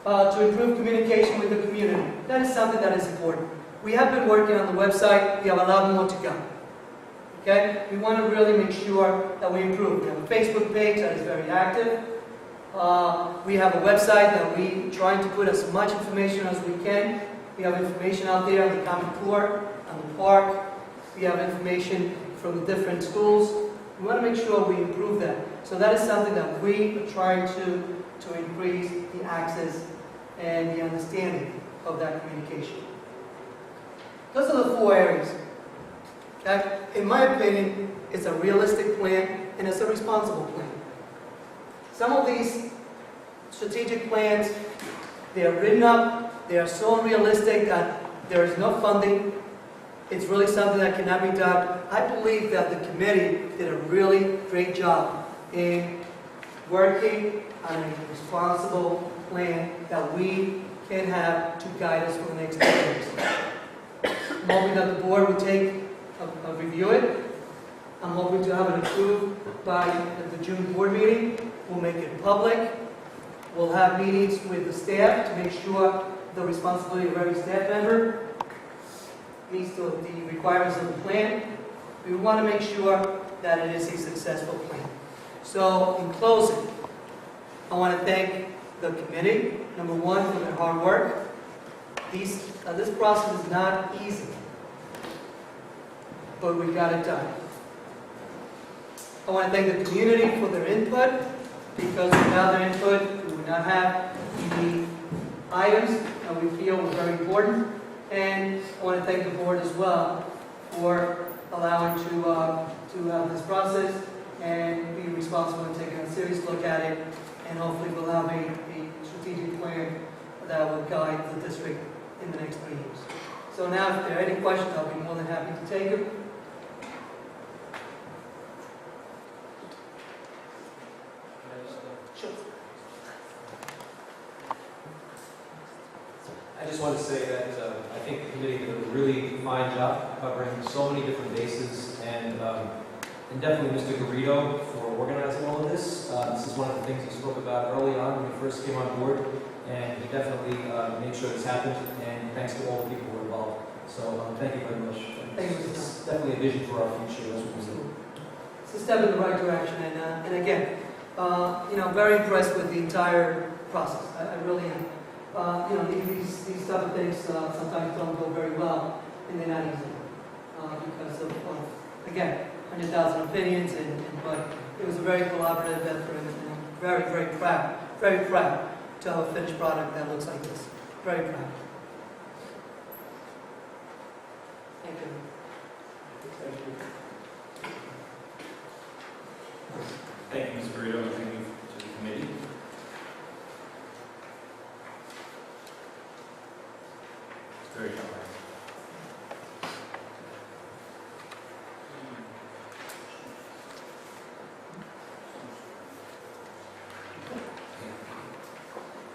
To improve communication with the community. That is something that is important. We have been working on the website. We have a lot more to go. Okay? We want to really make sure that we improve. We have a Facebook page that is very active. We have a website that we trying to put as much information as we can. We have information out there on the Common Core, on the park. We have information from the different schools. We want to make sure we improve that. So that is something that we are trying to increase the access and the understanding of that communication. Those are the 4 areas. Okay? In my opinion, it's a realistic plan and it's a responsible plan. Some of these strategic plans, they are written up, they are so unrealistic that there is no funding. It's really something that cannot be done. I believe that the committee did a really great job in working on a responsible plan that we can have to guide us for the next 10 years. I'm hoping that the board will take a review it. I'm hoping to have it approved by the June board meeting. We'll make it public. We'll have meetings with the staff to make sure the responsibility of every staff member meets the requirements of the plan. We want to make sure that it is a successful plan. So, in closing, I want to thank the committee, number one, for their hard work. This process is not easy, but we got it done. I want to thank the community for their input, because without their input, we would not have the items that we feel were very important. And I want to thank the board as well for allowing to have this process and be responsible and taking a serious look at it. And hopefully we'll have a strategic plan that will guide the district in the next 3 years. So now, if there are any questions, I'll be more than happy to take them. Sure. I just want to say that I think the committee did a really fine job covering so many different bases, and definitely Mr. Garrido for organizing all of this. This is one of the things he spoke about early on when he first came on board, and he definitely made sure this happened, and thanks to all the people who were involved. So thank you very much. Thank you. It's definitely a vision for our future. That's what we do. It's a step in the right direction, and again, very impressed with the entire process. I really am. These type of things sometimes don't go very well, and they're not easy because of again, 100,000 opinions, but it was a very collaborative effort, and I'm very, very proud to have a finished product that looks like this. Very proud. Thank you. Thank you, Ms. Burrito, and thank you to the committee. It's very comprehensive.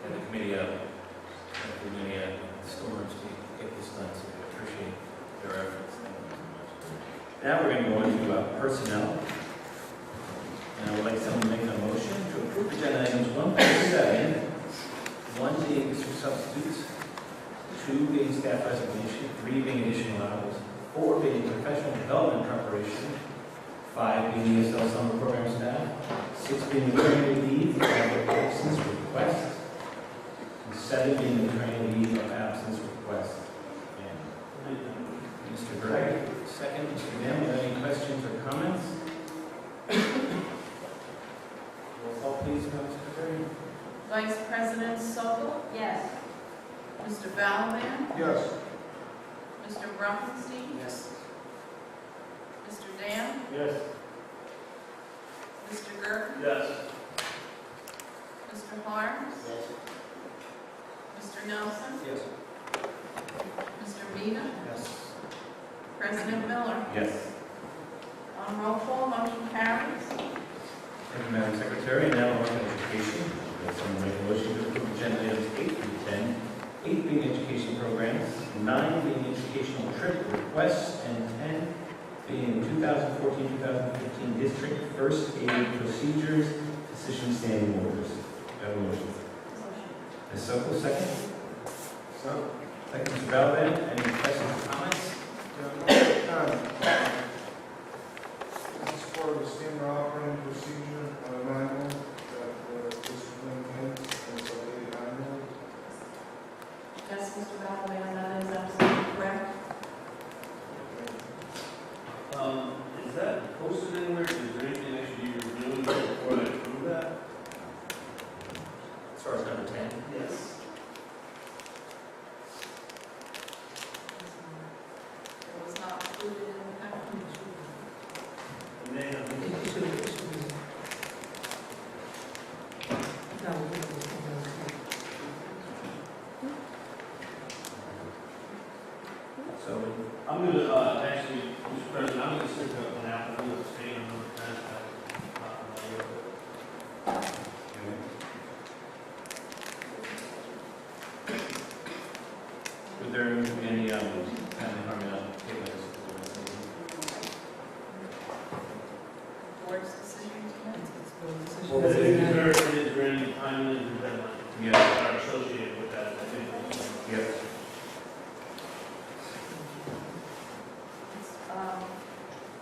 And the committee, storms to get this done, so we appreciate their efforts. Thank you so much. Now we're going to go into personnel. And I would like someone to make a motion to approve agenda items 1.7, 1 being district substitutes, 2 being staff resignation, 3 being additional hours, 4 being professional development preparation, 5 being ESL summer program staff, 6 being maternity leave of absence request, and 7 being maternity leave of absence request. And Mr. Gregg, second. Mr. Dam, are there any questions or comments? Roll call, please, Madam Secretary. Vice President Sokol, Yes. Mr. Balaban, Yes. Mr. Ruffenstein, Yes. Mr. Dam, Yes. Mr. Gerken, Yes. Mr. Harms, Yes. Mr. Nelson, Yes. Mr. Vina, Yes. President Miller. Yes. On roll call, motion carries. Thank you, Madam Secretary. Now we're on to education. Would someone make a motion to approve agenda items 8 through 10, 8 being education programs, 9 being educational trip requests, and 10 being 2014-2015 district first aid procedures, decision standing orders. Do I have a motion? Ms. Sokol, second. So, Second, Mr. Balaban. Any questions or comments? this is for the standard operating procedure manual that discipline has, and so they manual. Yes, Mr. Balaban, that is absolutely correct. Is that posted anywhere? Is there anything I should be reviewing before I approve that? As far as number 10? Yes. It was not included in the package. And then, So, I'm going to, actually, Mr. President, I'm going to stick that one out, and I'm going to stay on number 10. would there be any family harm tables? Board's decision tonight. Is there any timelines or deadlines Yeah. that are associated with that? I think. Yes. It's,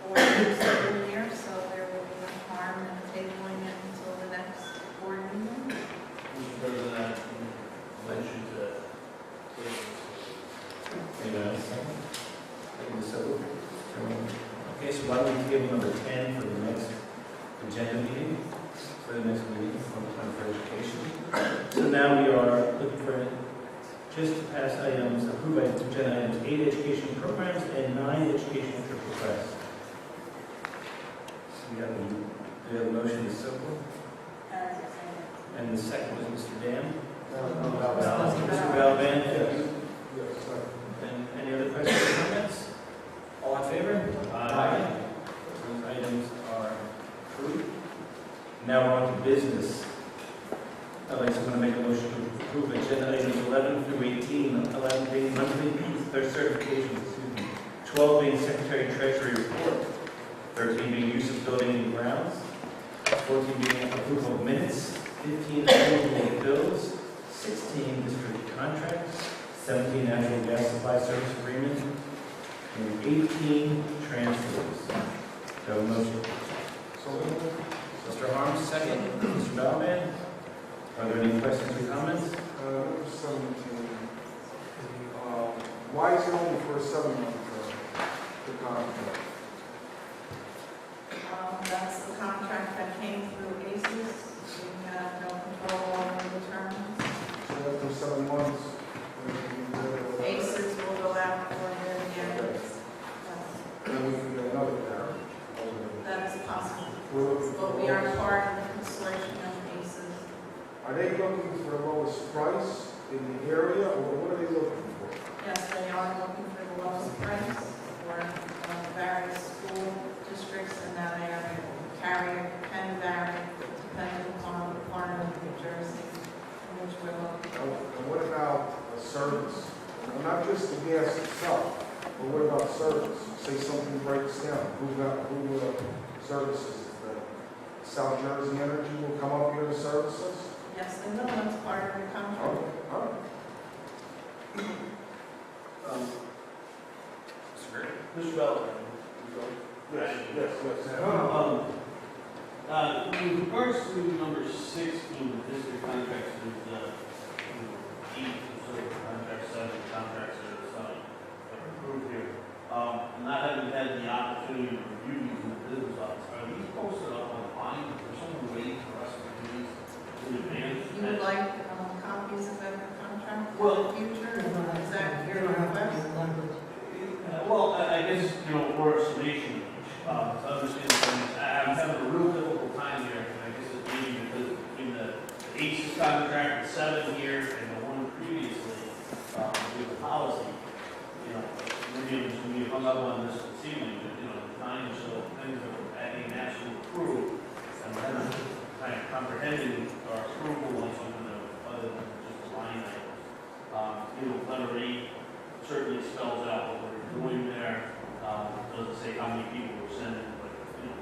board meeting every year, so there will be no harm in tabling it until the next board meeting. Mr. President, motion to Anyone else? Thank you, Ms. Sokol. Okay, so why don't we table number 10 for the next agenda meeting, for the next meeting on for education. So now we are looking for just to pass items, approved by agenda items 8 education programs and 9 educational trip requests. We have a motion, Ms. Sokol, and the second was Mr. Dam. Mr. Balaban, Yes, sir. and any other questions or comments? All in favor? Aye. Those items are approved. Now we're on to business. I'd like someone to make a motion to approve agenda items 11 through 18, 11 being monthly certifications, 12 being secretary treasury report, 13 being use of building and grounds, 14 being approval of minutes, 15 approval of bills, 16 district contracts, 17 natural gas supply service agreement, and 18 transfers. Do I have a motion? So, Mr. Harms, second. Mr. Balaban, are there any questions or comments? number 17. Why is it only for a 7-month term? The contract. That's the contract that came through ACES. We have no control over the terms. So after 7 months, ACES will go out for their year. then we can get another service. And not just the gas itself, but what about service? Say something breaks down, who services? The South Jersey Energy will come up here to services? Yes, and no, that's part of your contract. Okay, all right. Mr. Bell. Yes, yes, yes. In regards to number 16, the district contracts, there's 8 sort of contracts, 7 contracts that are approved here. Not having had the opportunity to review these in the business office, are these posted up online? Is there someone waiting for us to do these in advance? You would like copies of every contract for Well, the future? Is that your request? Well, I guess, for a summation, to understand things, I'm having a real difficult time here, and I guess it's maybe because between the ACES contract, the 7 year, and the one previously, with the policy, maybe I'm just going to be hung up on this evening, but, the time or so things that are adding absolute approval, and then kind of comprehending our approval on something other than just a line item. Letter 8 certainly spells out what we're doing there. Doesn't say how many people we're sending, but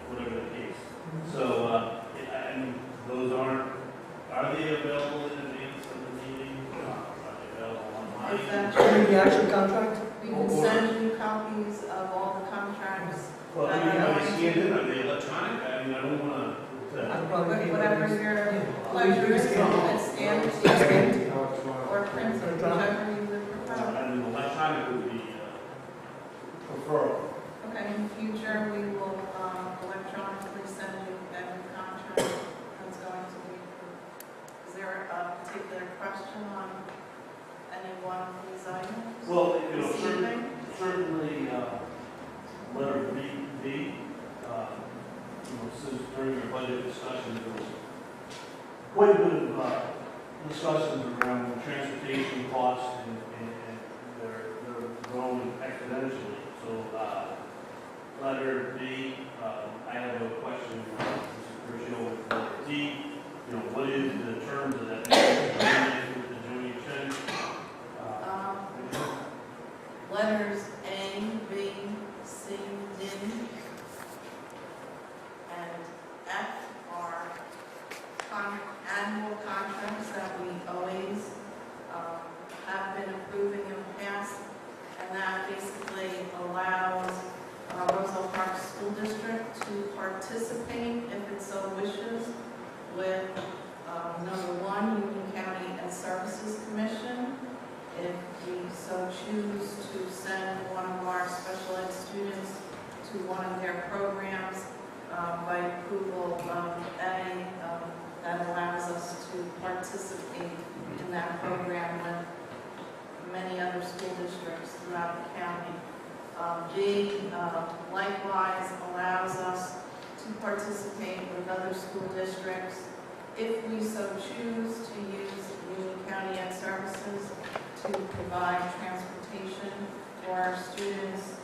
whatever the case. So, and those are they available in advance of the meeting? Are they available online? Is that The actual contract? We can send you copies of all the contracts. Well, are they scanned in? Are they electronic? I don't want to. I'd probably be Whatever your pleasure is, scanned or printed, whichever you would prefer. Electronic would be preferable. Okay, in the future, we will electronically send you every contract that's going to be approved. Is there a particular question on any one of these items? Well, This evening? certainly, letter B, since during our budget discussion, there was quite a bit of discussions around transportation costs and they're growing exponentially. So, letter B, I have a question, Mr. Crucial, with letter D. What is the terms of that agreement with the donation? Letters A, B, C, D, and F are annual contracts that we always have been approving in the past, and that basically allows Roselle Park School District to participate, if it so wishes, with number 1, Union County Ed Services Commission. If we so choose to send one of our special ed students to one of their programs by approval of A, that allows us to participate in that program with many other school districts throughout the county. G, likewise, allows us to participate with other school districts if we so choose to use Union County Ed Services to provide transportation for our students,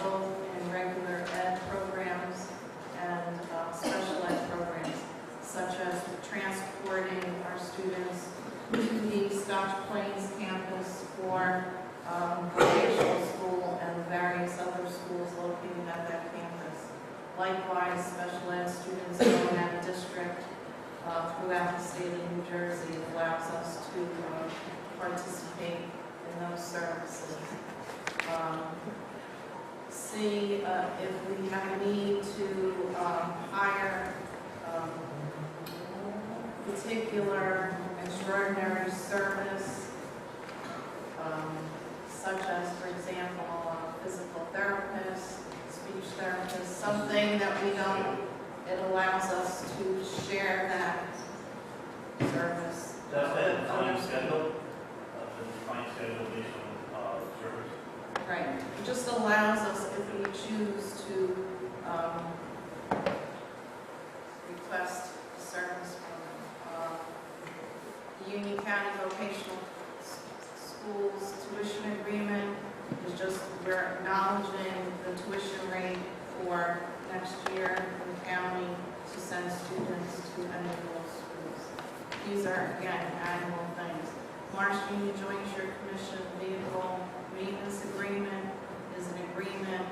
both in regular ed programs and special ed programs, such as transporting our students to the Scotch Plains campus for vocational school and various other schools located at that campus. Likewise, special ed students going out of district throughout the state of New Jersey allows us to participate in those services. C, if we have a need to hire particular extraordinary service, such as, for example, a physical therapist, speech therapist, something that we don't, it allows us to share that service. That's that defined schedule? The defined schedule based on service? Right. It just allows us, if we choose to request service from the Union County Vocational Schools tuition agreement is just, we're acknowledging the tuition rate for next year in the county to send students to any of those schools. These are, again, annual things. Marsh Union Jointure Commission vehicle maintenance agreement is an agreement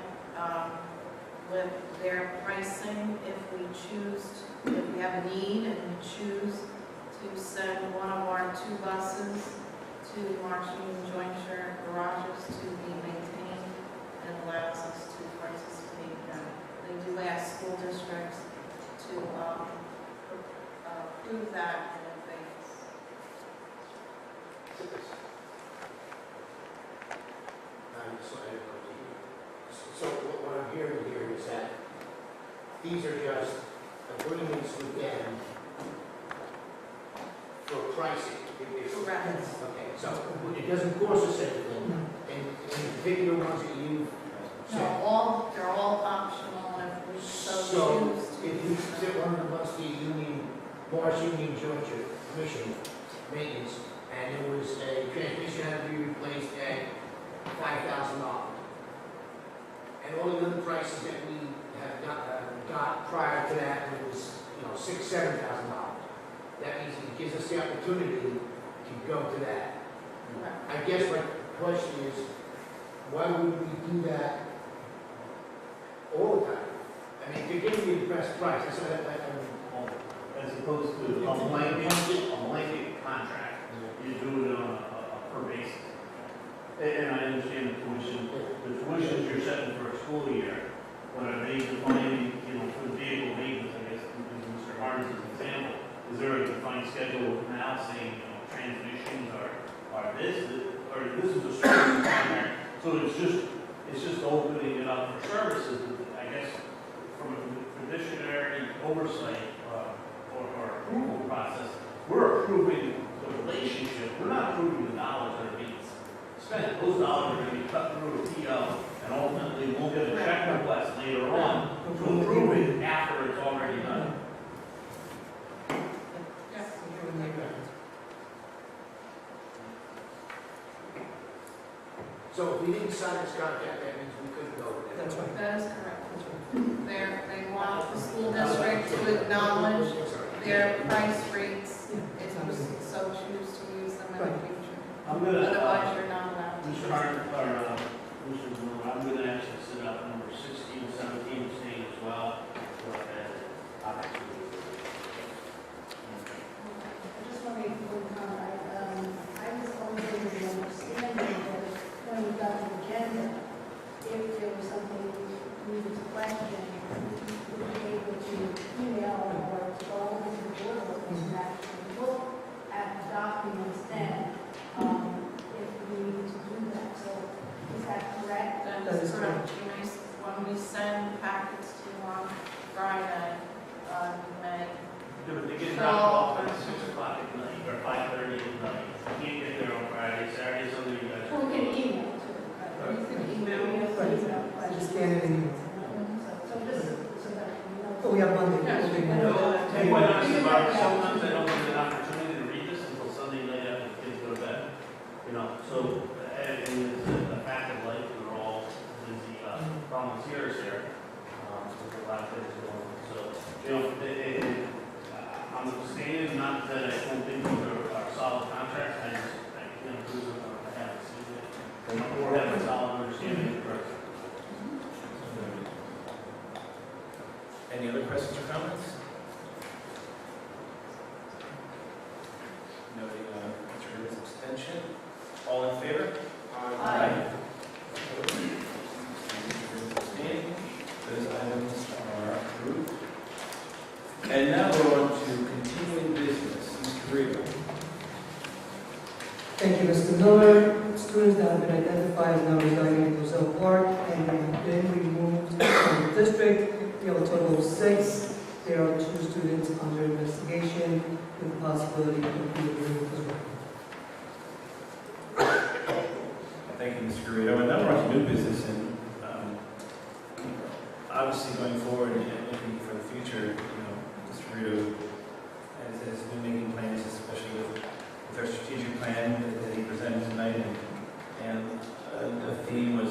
with their pricing if we choose, if we have a need and we choose to send one of our 2 buses to Marsh Union Jointure garages to be maintained, and allows us to participate in that. They do ask school districts to approve that in advance. So what I'm hearing here is that these are just agreements with them for pricing. Correct. Okay, so it doesn't cost us anything, and the particular ones that you No, said. they're all optional if we so So choose to. if you said one of the ones, the Union, Marsh Union Jointure Commission maintenance, and it was a transmission had to be replaced at $5,000. And all the other prices that we have got prior to that was, $6,000, $7,000. That means it gives us the opportunity to go to that. Correct. I guess my question is, why would we do that all the time? I mean, if you're giving me the best price, that's what As opposed to a blanket contract, you do it on a per basis. And I understand the tuitions you're setting for a school year, what are they defining, for the vehicle maintenance, I guess, using Mr. Harden's example, is there a defined schedule now saying, transmissions are this, or this is a service contract, so it's just opening it up for services, I guess, from a fiduciary oversight, or approval process, we're approving the relationship, we're not approving the dollars that are being spent. Those dollars are going to be cut through a PO, and ultimately we'll get a check request later on to approve it after it's already done. Yes. So if we didn't sign this contract, that means we couldn't go with it. That's right. That is correct. They want the school district to acknowledge their price rates if you so choose to use them in the future. I'm going to, Otherwise, you're not allowed to. Mr. Harden, or Mr. Brewer, I'm going to actually sit up number 16, 17, staying as well. I just want to make one comment. I was always under the understanding that when we got the agenda, if there was something we needed to question, we would be able to email or go over to the board office and actually look at the documents then, if we needed to do that. So is that correct? That That is is correct. When we send packets to you on Friday, you may. They get dropped off at 6 o'clock at night, or 5:30 at night. You can't get there on Friday, Saturday, Sunday, you guys. Well, we can email too. Right? You can email me if you have I just questions. scan it in. So just so that we know. Oh, we have Monday. Yes. Okay. And quite honestly, Barbara, sometimes I don't get an opportunity to read this until Sunday night after the kids go to bed. So, and it's a fact of life, we're all busy volunteers here. There's a lot of things going on. So, I'm abstaining, not that I don't think these are solid contracts, I can't prove them, I haven't seen it. Or have a solid understanding of the process. Any other questions or comments? Noting Mr. Hurt's abstention. All in favor? Aye. Abstaining. Those items are approved. And now we're on to continuing business. Mr. Reba. Thank you, Mr. Miller. Students that have been identified as not residing in Roselle Park and have been removed from the district. We have a total of 6. There are 2 students under investigation with the possibility of being removed as well. Thank you, Mr. Garrido. And now we're on to new business, and obviously going forward and looking for the future, Mr. Garrido has been making plans, especially with our strategic plan that he presented tonight, and the theme was,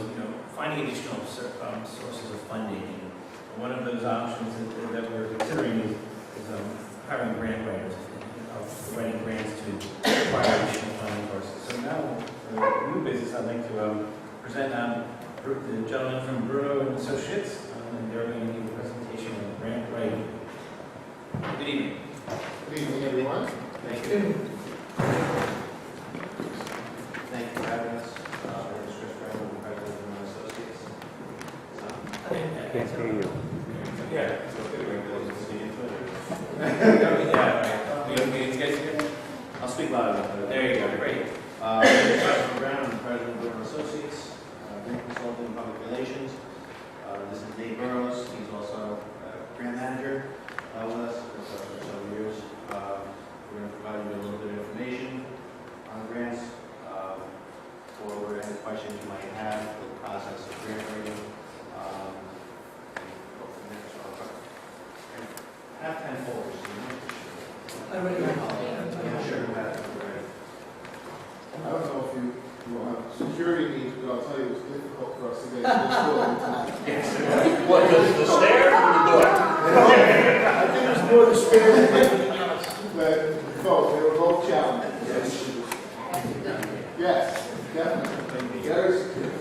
finding additional sources of funding. And one of those options that we're considering is hiring grant writers, providing grants to acquire additional funding for new business, I'd like to present the gentleman from Bruno and Associates, and they're going to give a presentation on grant writing. Good evening. Good evening, everyone. Thank you. Thank you for having us. My name is Chris Brown, I'm president of BOE Associates. Can't hear you. Yeah. It's okay, we're going to see each other. Yeah, you guys here? I'll speak loud enough. There you go, great. My name is Chris Brown, I'm the president of BOE Associates, grant consultant in public relations. This is Dave Burrows, he's also a grant manager with us for several years. We're going to provide you with a little bit of information on grants, or any questions you might have for the process of grant writing. Have 10 folders. I already have. I'm sure you have it already. I don't know if you will have security needs, but I'll tell you, it's difficult for us to get into this building tonight. What, the stairs or the door? I think it was more the stairs than anything else. But both, they were both challenging. Yes, definitely. Very secure.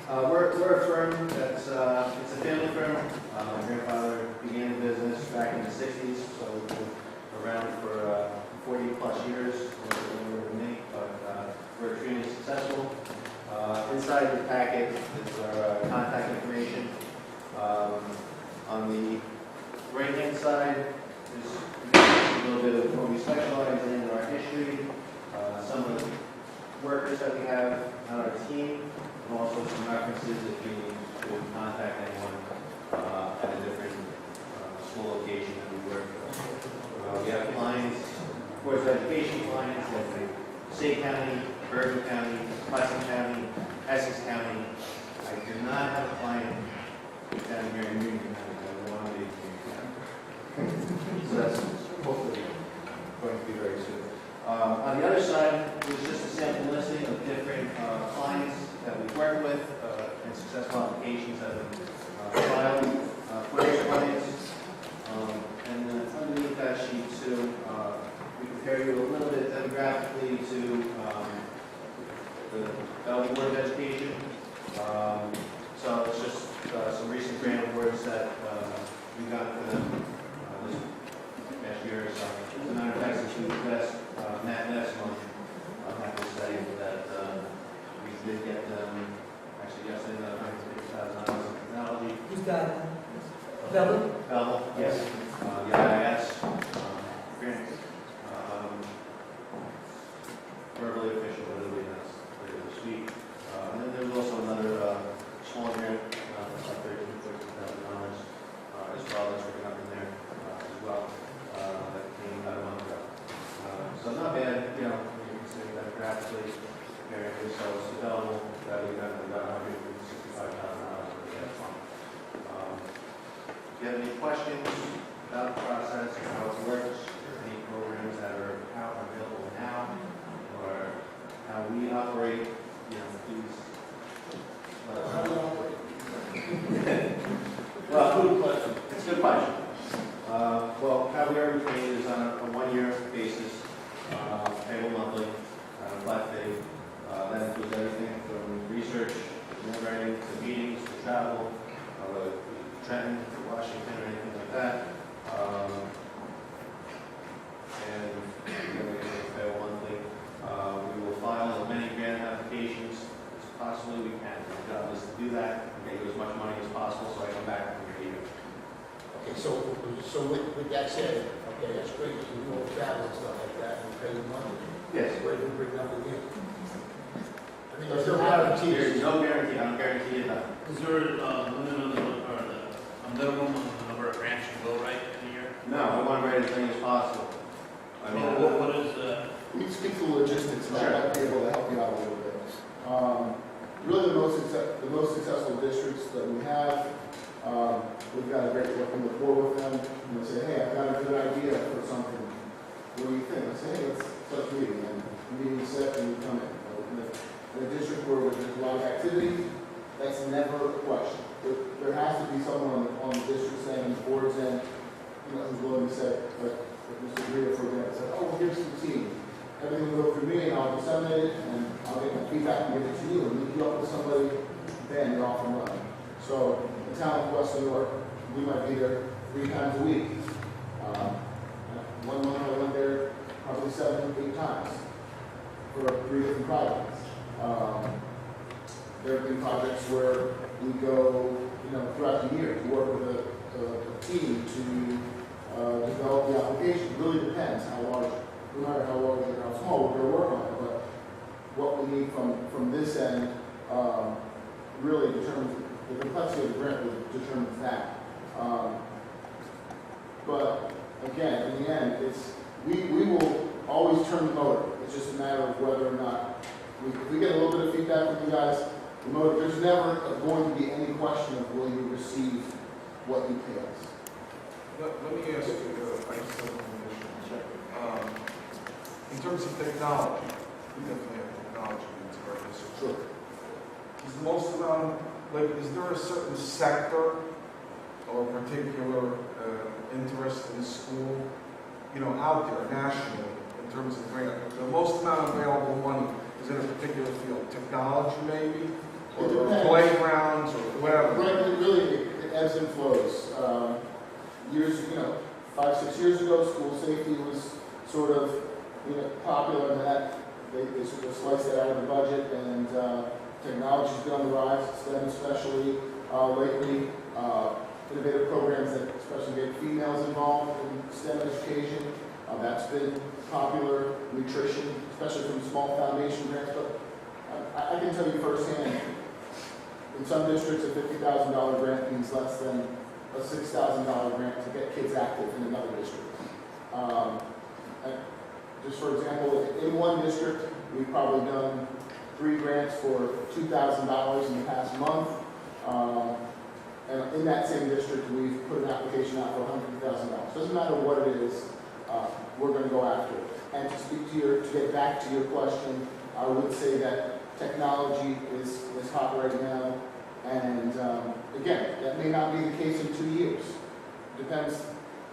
We're a firm that's, it's a family firm. My grandfather began the business back in the 60s, so we've been around for 40 plus years, a little bit longer than me, but we're extremely successful. Inside the packet is our contact information. On the right-hand side is a little bit of what we specialize in our history, some of the workers that we have on our team, and also some references if you need to contact anyone at a different school location that we work with. We have clients, of course, education clients in Passaic County, Bergen County, Putnam County, Essex County. I do not have a client down here in Union County. I want to be in Union County. So that's hopefully going to be very soon. On the other side, there's just a sample listing of different clients that we work with and successful applications that have been filed for those clients. And then underneath that sheet too, we compare you a little bit demographically to the Bellevue Board of Education. So it's just some recent grant awards that we got for them this past year or so. As a matter of fact, since we last month, I'm happy to say that we did get them, actually yesterday, another $150,000 in technology. Who's that? Bella? Belleville, yes. The IIS grant. Verbally official, literally, that's later this week. And then there's also another small grant, about $13,000, as well, that's working up in there as well, that came about a month ago. So not bad, you know, you can see that graphically comparing ourselves to Belleville, that we got about $165,000 for that fund. If you have any questions about the process, how it works, any programs that are out and available now, or how we operate, you know, please let us know. Well, it's a good question. Well, how we are retained is on a one-year basis, payable monthly, flat fee. That includes everything from research, to writing, to meetings, to travel, whether it be Trenton, to Washington, or anything like that. And again, we can pay monthly. We will file as many grant applications as possibly we can. My job is to do that, and get you as much money as possible, so I come back and review it. Okay, so with that said, okay, that's great, you can do all travel and stuff like that, and pay the money. Yes. Where do you bring up again? I mean, there's no There guarantee. is no guarantee. I don't guarantee you that. Is there a minimum on the number of grants you will write in a year? No, I want to write as many as possible. I mean, What is We can speak to the logistics, and Sure. I might be able to help you out a little bit. Really, the most successful districts that we have, we've got a great working rapport with them, and they say, hey, I've got a good idea for something. What do you think? I say, hey, let's set a meeting, and the meeting set, and we come in. In a district where there's a lot of activity, that's never a question. There has to be someone on the district end, the board's end, you know, who's willing to say, like Mr. Greer, for example, said, oh, here's the team. everything will go through me, and I'll disseminate it, and I'll get my feedback and give it to you, and link you up with somebody, then you're off and running. So, the town of West New York, we might be there 3 times a week. One month I went there probably 7 or 8 times for 3 different projects. There have been projects where we go, throughout the year to work with a team to develop the application. It really depends how large, no matter how large or how small, we're going to work on it. But what we need from this end really determines the complexity of the grant determines that. But again, in the end, we will always turn the motor. It's just a matter of whether or not if we get a little bit of feedback from you guys. The motor, there's never going to be any question of will you receive what you pay us. Let me ask you, I just have a question. In terms of technology, we definitely have technology needs for our district. Sure. Is the most amount, is there a certain sector or particular interest in the school, out there nationally in terms of grant? The most amount of available money is in a particular field, technology maybe, or playgrounds or whatever. Right, it ebbs and flows. 5-6 years ago, school safety was sort of popular, and that they sort of sliced it out of the budget, and technology's been on the rise, STEM especially lately. Innovative programs that especially get females involved in STEM education, that's been popular. Nutrition, especially from small foundation grants, but I can tell you firsthand, in some districts a $50,000 grant means less than a $6,000 grant to get kids active in another district. Just for example, in one district, we've probably done 3 grants for $2,000 in the past month. And in that same district, we've put an application out for $100,000. Doesn't matter what it is, we're going to go after it. And to get back to your question, I would say that technology is hot right now. And again, that may not be the case in 2 years. Depends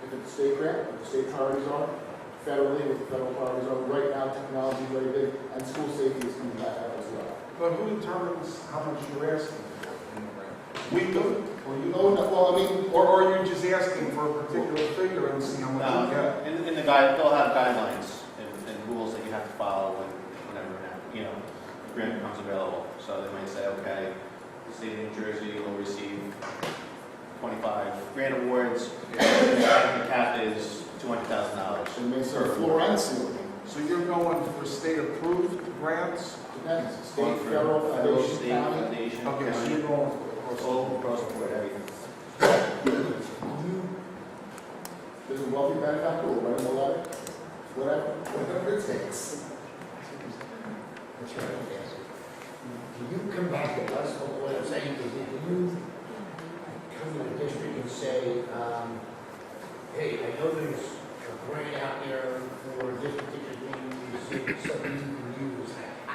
if it's a state grant, what the state priorities are, federally, what the federal priorities are. Right now, technology is very big, and school safety is coming back up as well. But who determines how much you're asking for in the grant? We do, or you Oh, no, well, I mean, or are you just asking for a particular figure and see how much you get? In the guide, they'll have guidelines and rules that you have to follow whenever the grant becomes available. So they might say, okay, the state of New Jersey will receive 25 grant awards. The cap is $200,000. so it may say floor and ceiling. So you're going for state-approved grants? Depends. State, federal, foundation, state, county. foundation, Okay, so county, you're going all across the board, everything. There's a wealthy benefactor, we'll write them a letter, whatever it takes. That's right, yes. Can you come back to us, what I'm saying is, if you come to the district and say, hey, I know there's a grant out there for this particular thing, is it something you can use? I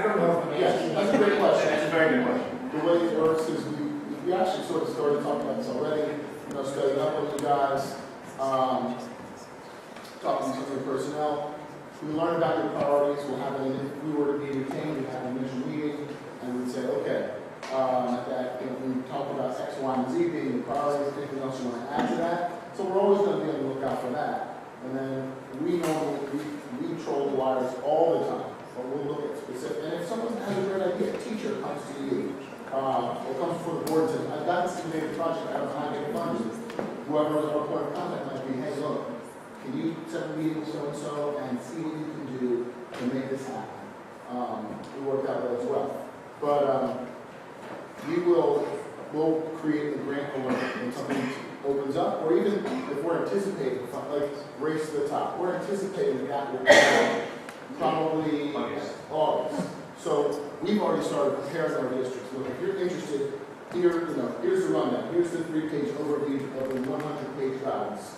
don't know if I'm Yes, asking. that's a great question. That's a very good question. The way it works is we actually sort of started talking about this already, studying up with you guys, talking to some of the personnel. We learn about your priorities, if we were to be retained, we'd have an initial meeting, and we'd say, okay, that we talk about X, Y, and Z being the priorities, anything else you want to add to that. So we're always going to be on the lookout for that. And then we troll the wires all the time, but we'll look at specific, and if someone has a great idea, a teacher comes to you, or comes before the board and says, I've got this innovative project, I don't know how to get funds. Whoever our point of contact might be, hey, look, can you set a meeting with so-and-so and see what you can do to make this happen? We work that way as well. But we'll create a grant alert when something opens up, or even if we're anticipating, like Race to the Top, we're anticipating that will come probably August. So we've already started preparing our districts. Look, if you're interested, here's the rundown. Here's the 3-page overview of the 100-page guidance.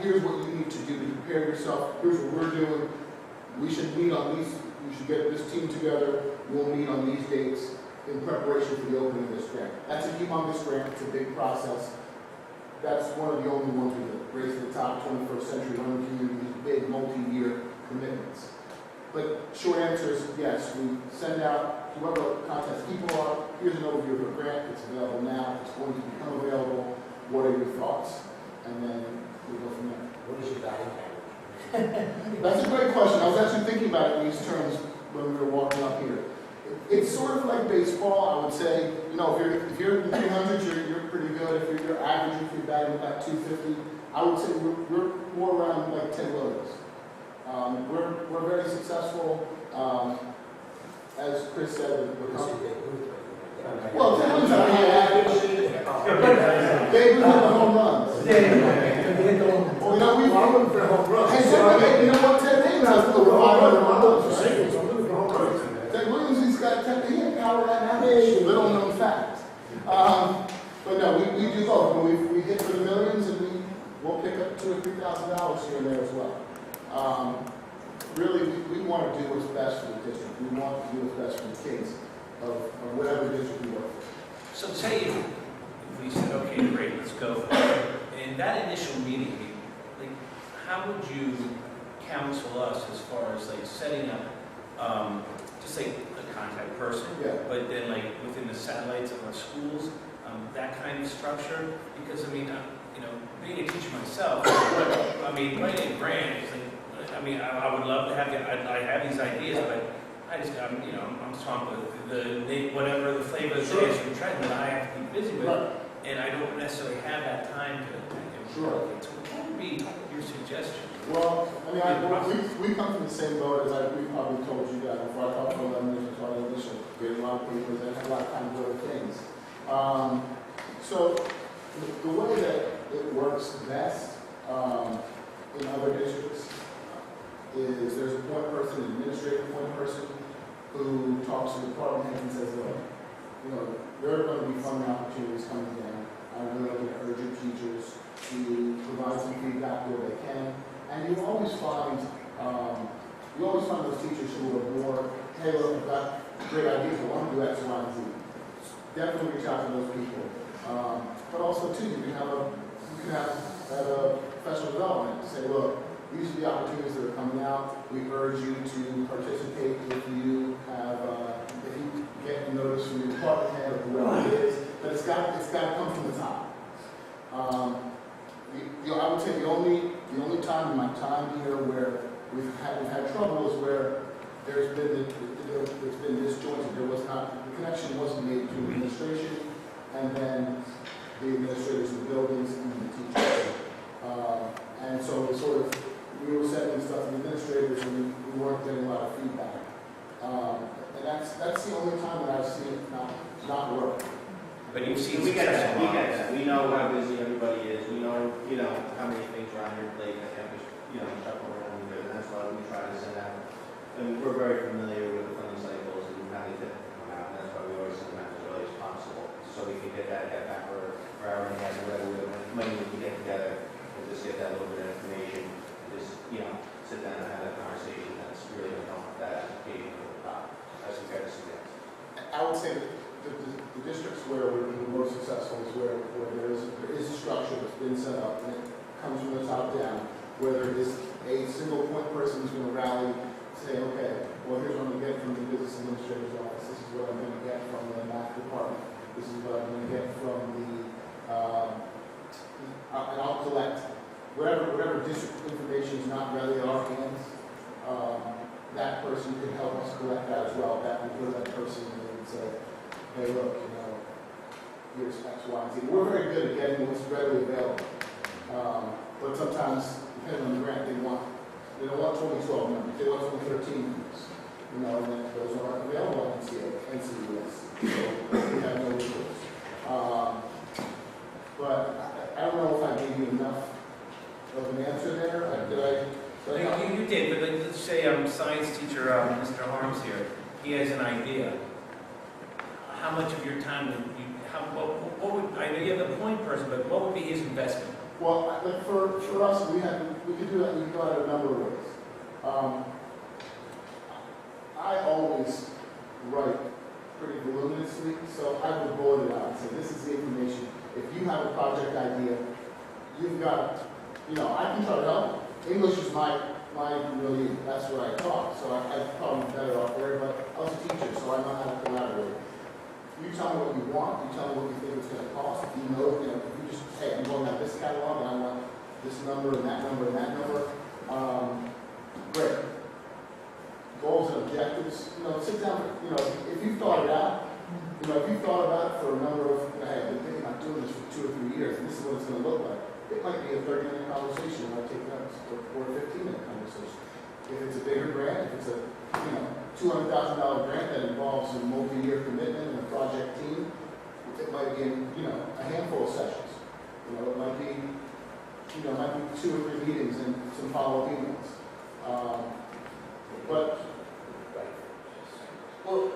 Here's what you need to do to prepare yourself. Here's what we're doing. We should meet on these. We should get this team together. We'll meet on these dates in preparation for the opening of this grant. That's a humongous grant. It's a big process. That's one of the only ones with the Race to the Top 21st Century Learning Community, big multi-year commitments. short answer is yes. We send out whoever contacts people are, here's an overview of your grant, it's available now, it's going to become available, what are your thoughts? And then we go from there. What is your batting average? That's a great question. I was actually thinking about it in these terms when we were walking up here. It's sort of like baseball. I would say, you know, if you're in the 300s, you're pretty good. If you're average, if you're batting about 250, I would say we're more around like Ted Williams. We're very successful. As Chris said, well, Ted Williams, Babe Ruth had the home runs. Well, you know, you know what, Ted Williams has over 500 runs, right? Ted Williams, he's got he had power right now. Little known fact. But no, we do both. When we hit for the millions, and we'll pick up $2,000 or $3,000 here and there as well. Really, we want to do what's best for the district. We want to do what's best for the kids of whatever district we work with. So say if we said, okay, great, let's go. In that initial meeting, like, how would you counsel us as far as like setting up, just like a contact person, Yeah. but then like within the satellites of our schools, that kind of structure? Because I mean, you know, being a teacher myself, I mean, writing a grant is like, I mean, I would love to have I have these ideas, but I just, you know, I'm swamped with the whatever the flavor of the day is from Trenton that I have to be busy with, and I don't necessarily have that time to. Sure. So what would be your suggestion? Well, I mean, we come from the same boat as we probably told you guys before. I talked to them and taught them initially. We had a lot of papers and had a lot of time to do other things. So the way that it works best in other districts is there's a point person, an administrative point person, who talks to the department heads and says, look, you know, there are going to be funding opportunities coming down. I'm really going to urge your teachers to provide some feedback where they can. And you always find those teachers who are more, hey, look, I've got great ideas, I want to do X, Y, and Z. Definitely reach out to those people. But also, too, you can have at a professional development say, look, these are the opportunities that are coming out. We urge you to participate if you get a notice from your department head or whoever it is. But it's got to come from the top. I would say the only time in my time here where we've had trouble is where it's been disjointed. The connection wasn't made between administration and then the administrators of the buildings and the teachers. And so we were sending stuff to the administrators and we weren't getting a lot of feedback. And that's the only time that I've seen it not work. But you've seen We get that. success. We know how busy everybody is. We know, how many things are on your plate that have to, shuffle around and do. And that's why we try to send out. And we're very familiar with the funding cycles and how they tend to come out. And that's why we always send them out as early as possible, so we can get that back for our own hands, whatever money we can get together, and just get that little bit of information. Just, sit down and have that conversation. That's really going to help that application to the top. That's what I suggest. I would say that the districts where we're the most successful is where there is a structure that's been set up and it comes from the top down, where there is a single point person who's going to rally, say, okay, well, here's what I'm going to get from the business administrator's office, this is what I'm going to get from the math department, this is what I'm going to get from and I'll collect whatever district information is not really in our hands. That person can help us collect that as well. That would go to that person and say, hey, look, here's X, Y, and Z. We're very good at getting what's readily available. But sometimes, depending on the grant, they don't want 2012 numbers. They want 2013 numbers. And then those aren't available on NCUS. So we have no recourse. But I don't know if I gave you enough of an answer there. You did, but let's say science teacher, Mr. Harms here, he has an idea. How much of your time would you, what would, I know you have the point person, but what would be his investment? Well, for us, we could do that. We could go out a number of ways. I always write pretty voluminously, so I would boil it out and say, this is the information. If you have a project idea, you've got, I can try to help. English is my really, that's what I taught, so I probably if you just, hey, I'm going out this catalog, and I want this number, and that number, and that number, great. Goals and objectives, sit down, if you've thought it out, if you've thought about it for a number of, hey, I've been thinking about doing this for 2 or 3 years, and this is what it's gonna look like. It might be a 30-minute conversation, it might take notes, or a 15-minute conversation. If it's a bigger grant, if it's a, $200,000 grant that involves a multi-year commitment and a project team, it might be, a handful of sessions. It might be, 2 or 3 meetings and some follow-up emails. But Well,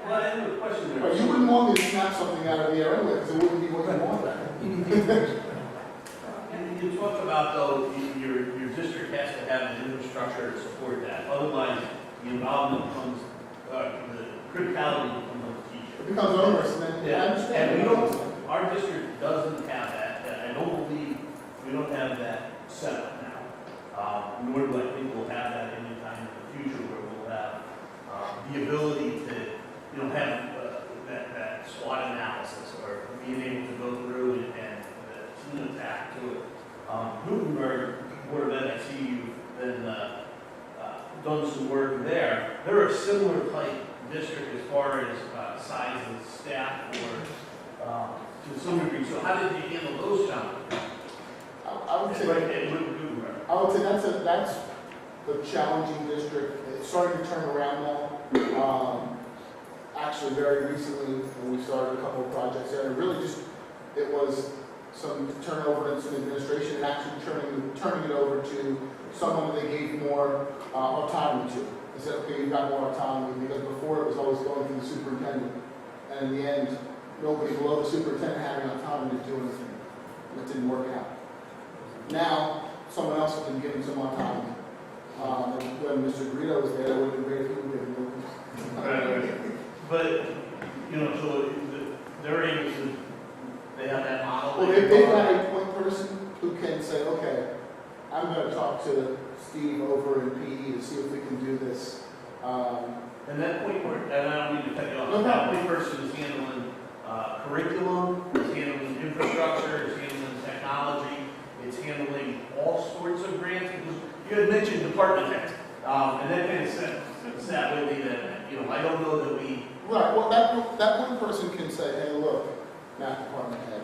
I have a question there. But you wouldn't want me to snap something out of the air anyway, because it wouldn't be what you want. You talk about, though, your district has to have an infrastructure to support that. Otherwise, the involvement becomes, the criticality becomes on the teacher. It becomes onerous, and then, I understand. And we don't, our district doesn't have that. I don't believe, we don't have that set up now. Nor do I think we'll have that anytime in the future where we'll have the ability to, have that SWOT analysis or being able to go through and the team attack to it. Gutenberg, Board of Ed, I see you've been done some work there. They're a similar type district as far as size of staff or to some degree. So how did you handle those challenges? I would say that's the challenging district. It's starting to turn around now. Actually, very recently, when we started a couple of projects there, it was some turnover in some administration and actually turning it over to someone that they gave more autonomy to. They said, okay, you've got more autonomy, because before it was always going through the superintendent. And in the end, nobody below the superintendent having autonomy to do anything. And it didn't work out. Now, someone else has been given some autonomy. And when Mr. Garrido was there, it would have been great if he would have been. But, so they're able to, they have that model. Well, they've got a point person who can say, okay, I'm going to talk to Steve over in PE to see if we can do this. And that point, and I don't mean to cut you off, that point person is handling curriculum, is handling infrastructure, is handling technology, it's handling all sorts of grants, because you had mentioned department heads, and that kind of sat with me that, I don't know that we... Right, well, that one person can say, hey, look, math department head,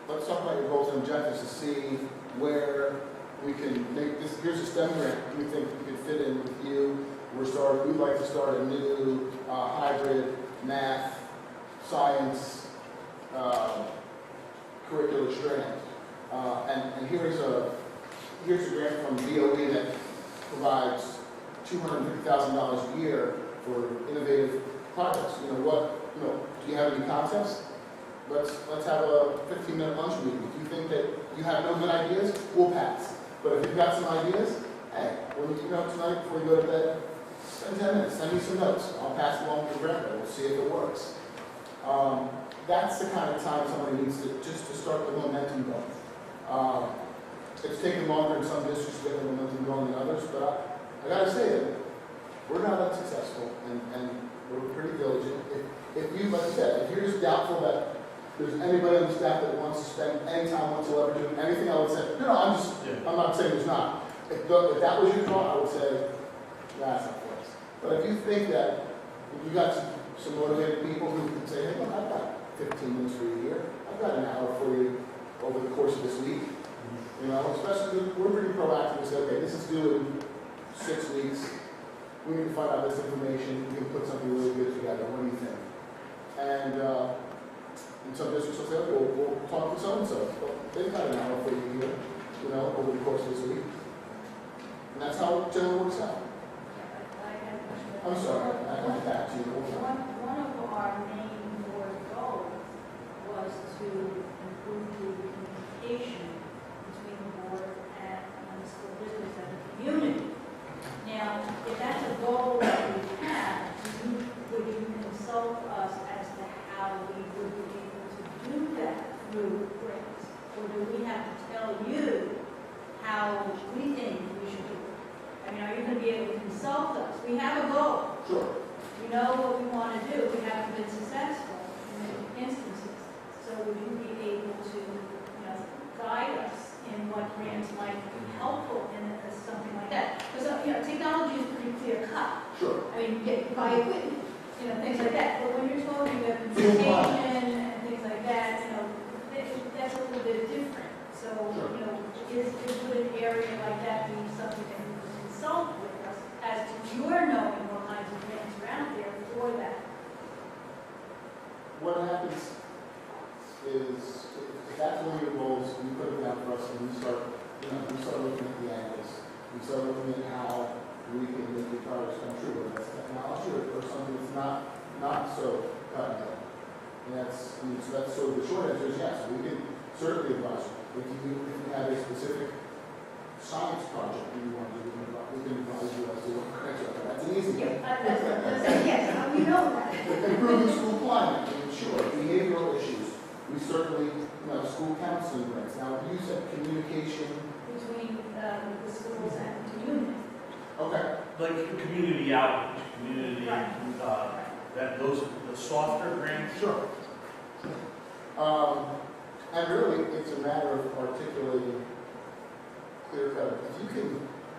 let's talk about your goals and objectives to see where we can make this. Here's a STEM grant we think we could fit in with you. We'd like to start a new hybrid math, science, curricular strand. And here's a grant from BOE that provides $250,000 a year for innovative projects. Do you have any concepts? Let's have a 15-minute lunch meeting. If you think that you have no good ideas, we'll pass. But if you've got some ideas, hey, when you tonight before you go to bed, spend 10 minutes, send me some notes. I'll pass along to Brenda. We'll see if it works. That's the kind of time somebody needs to start the momentum going. It's taken longer in some districts to get the momentum going than others, but I got to say that we're not unsuccessful, and we're pretty diligent. If you, like I said, if you're just doubtful that there's anybody on the staff that wants to spend any time whatsoever doing anything, I would say, no, I'm not saying there's not. If that was your thought, I would say, that's not for us. But if you think that you got some motivated people who can say, hey, look, I've got 15 minutes for you here. I've got an hour for you over the course of this week. Especially we're pretty proactive to say, okay, this is due in 6 weeks. We need to find out this information. We can put something really good together. What do you think? And some districts will say, okay, we'll talk to so-and-so. Well, they've got an hour for you here, over the course of this week. And that's how it generally works out. I'm sorry, I went back to you. One of our main board goals was to improve the communication between the board and the school districts and the community. Now, if that's a goal that we have, would you consult us as to how we would be able to do that through grants? Or do we have to tell you how we think we should do it? I mean, are you going to be able to consult us? We have a goal. Sure. We know what we want to do. We haven't been successful in many instances. So would you be able to, guide us in what grants might be helpful in something like that? Because, technology is pretty clear cut. Sure. I mean, you get, buy equipment, things like that. But when you're talking about communication and things like that, that's a little bit different. So, would an area like that be something that you could consult with us as to your knowing what kinds of grants are out there for that? What happens is, if that's one of your goals, you put it down for us, and we start looking at the angles. We start looking at how we can make the progress come true, whether that's technology or something that's not so cut and dry. And so that's sort of the short answer is yes, we can certainly advise you. If you have a specific science project that you want to do, we can advise you as to what grants are. That's an easy one. Yes, we know that. Improving school climate, sure, behavioral issues. We certainly, school counseling grants. Now, you said communication. Between the schools and the community. Okay. Like community outreach, community, Right. the softer grants. Sure. And really, it's a matter of articulating clear cut.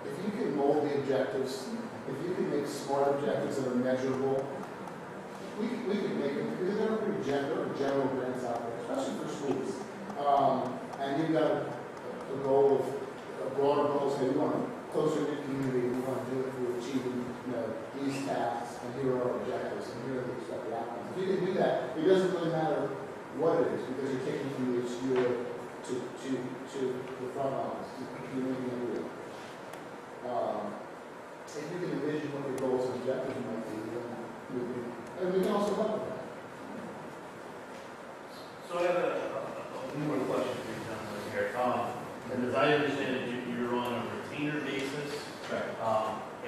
If you can mold the objectives, if you can make smart objectives that are measurable, we can make them, because there are pretty general grants out there, especially for schools. And you've got a goal of a broader goal, say we want to closer knit community, we want to do it through achieving, these tasks, and here are our objectives, and here are the expected outcomes. If you can do that, it doesn't really matter what it is, because you're taking from the obscure to the front lines, you're making it real. If you can envision what your goals and objectives might be, then and we can also help with that. So I have a few more questions for you gentlemen here. And as I understand it, you're on a retainer basis. Correct.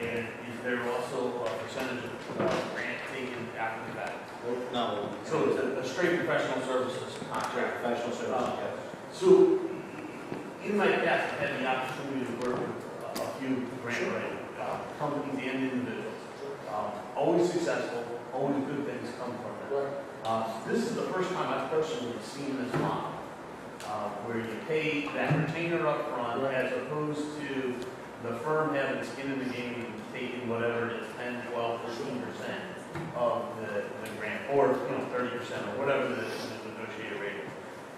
And is there also a percentage of grant taken after the fact? No. So it's a straight professional services contract. Professional services, yes. So in my past, I've had the opportunity to work with a few grant writing companies and individuals. Always successful, always good things come from it. This is the first time I've personally seen this model, where you pay that retainer up front as opposed to the firm having skin in the game and taking whatever it is, 10, 12, 14% of the grant, or 30% or whatever the negotiated rate is.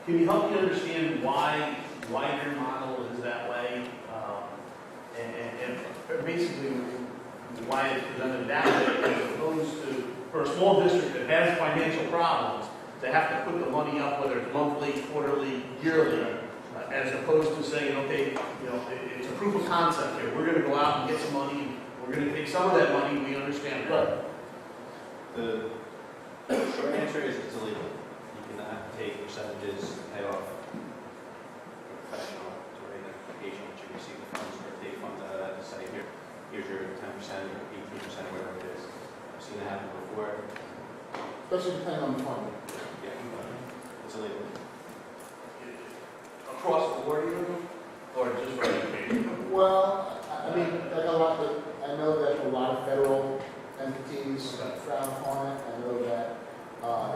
Can you help me understand why your model is that way, and basically why it's presented that way, as opposed to, for a small district that has financial problems, they have to put the money up, whether it's monthly, quarterly, yearly, as opposed to saying, okay, it's a proof of concept here. We're going to go out and get some money. We're going to take some of that money. We understand that. The short answer is it's illegal. You cannot take percentages to pay off a professional to write an application that you receive the funds or take funds out of that to say, here's your 10% or 18% or whatever it is. I've seen it happen before. Especially depending on the funding. Yeah, it's illegal. Across the board, or just for education? Well, I mean, I know that a lot of federal entities frown upon it. I know that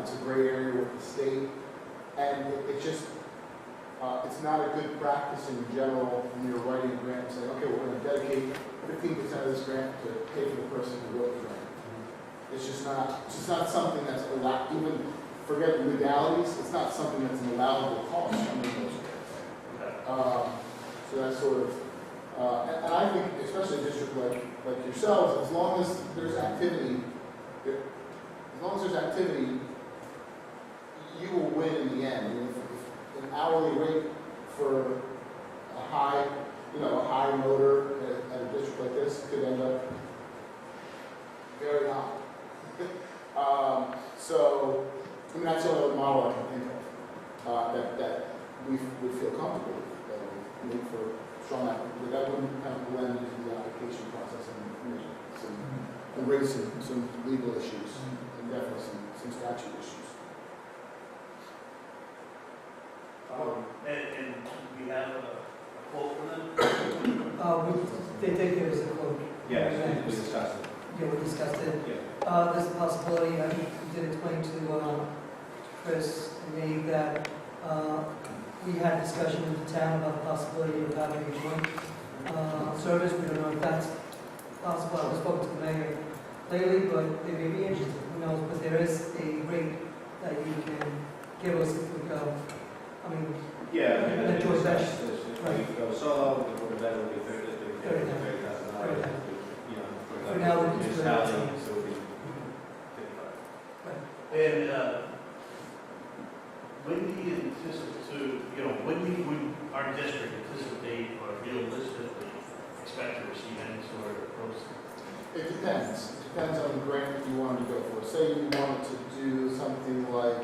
it's a gray area with the state, and it just it's not a good practice in general when you're writing a grant and saying, okay, we're going to dedicate 15% of this grant to pay for the person who wrote the grant. It's just not something that's allowed. Even forget the legalities. It's not something that's an allowable cost under those grants. So that's sort of, and I think, especially a district like yourselves, as long as there's activity, you will win in the end. I mean, if an hourly rate for a high motor at a district like this could end up very high. So, I mean, that's the only model I can think of that we would feel comfortable with. Look for strong applicants, that wouldn't kind of blend into the application process and raise some legal issues and definitely some statute issues. And we have a quote for them? They did give us a quote. Yeah, we discussed it. Yeah, we discussed it. Yeah. There's a possibility, I did explain to Chris, to me that we had discussion in the town about the possibility of having a joint service. We don't know if that's possible. I was spoken to the mayor lately, but they may be interested. Who knows? But there is a rate that you can give us if we go. I mean, Yeah, I mean, that joint venture. if we go solo, the board of ed would be $30,000. You know, For now, we're just municipality, doing so it would be 55. And when do you anticipate, would our district anticipate or realistically expect to receive any sort of proceeds? It depends. It depends on the grant that you wanted to go for. Say you wanted to do something like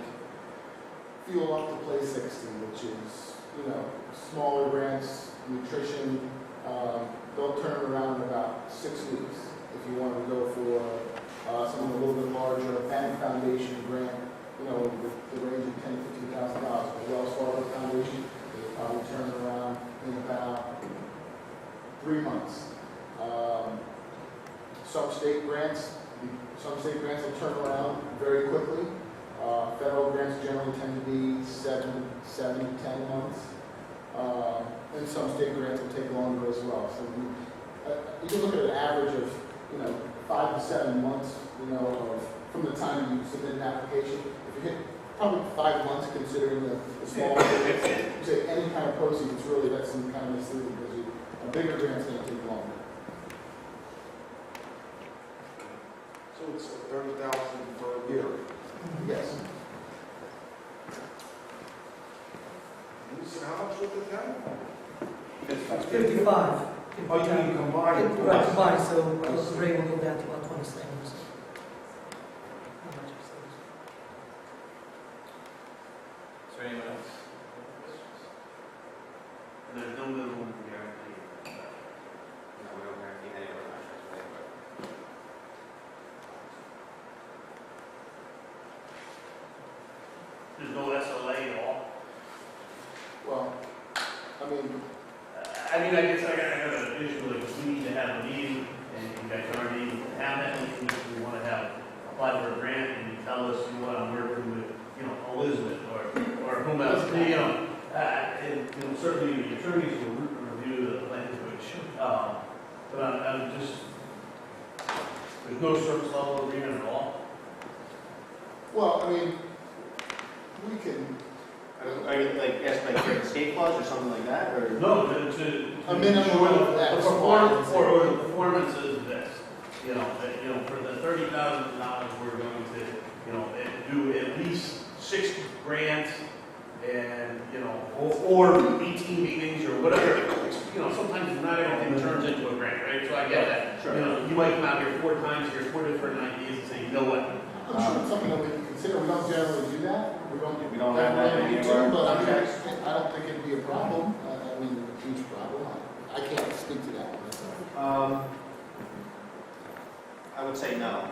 Fuel Up to Play 60, which is, smaller grants, nutrition. They'll turn around in about 6 weeks. If you wanted to go for something a little bit larger, a bank foundation grant, with the range of $10,000 to $15,000. The Wells Fargo Foundation, they'll probably turn around in about 3 months. Some state grants will turn around very quickly. Federal grants generally tend to be 7 to 10 months. And some state grants will take longer as well. So you can look at an average of, 5 to 7 months, from the time you submit an application. If you hit probably 5 months considering the small, you say any kind of proceeds, that's some kind of misleading because a bigger grant's going to take longer. So it's 30,000 per year. Yes. You said how much with the town? 55. Oh, you mean combined? Right, combined, so the rate will go down to about 27. Is there anyone else? And there's no minimum guarantee. No, we don't guarantee any of our contracts, right? There's no SLA at all. Well, I guess I got a visual, if we need to have a meeting, and you guys are needing to have that meeting, if we want to have, apply for a grant, and you tell us you want to work with, Elizabeth, or whomever, and certainly the attorneys will review the language, but I'm just, there's no service level agreement at all. well, we can, Are you like escape clause or something like that, or? No, a minimum of that. the performance is this, for the $30,000, we're going to, do at least 6 grants and, or 18 meetings or whatever. Sometimes not everything turns into a grant, right? So I get that. Sure. You might come out here 4 times, here's 4 different ideas and say, you know what? I'm sure it's something that we can consider. We don't generally do that. We don't have that in need any of our to, but contracts. I don't think it'd be a problem. A huge problem. I can't speak to that myself. I would say no,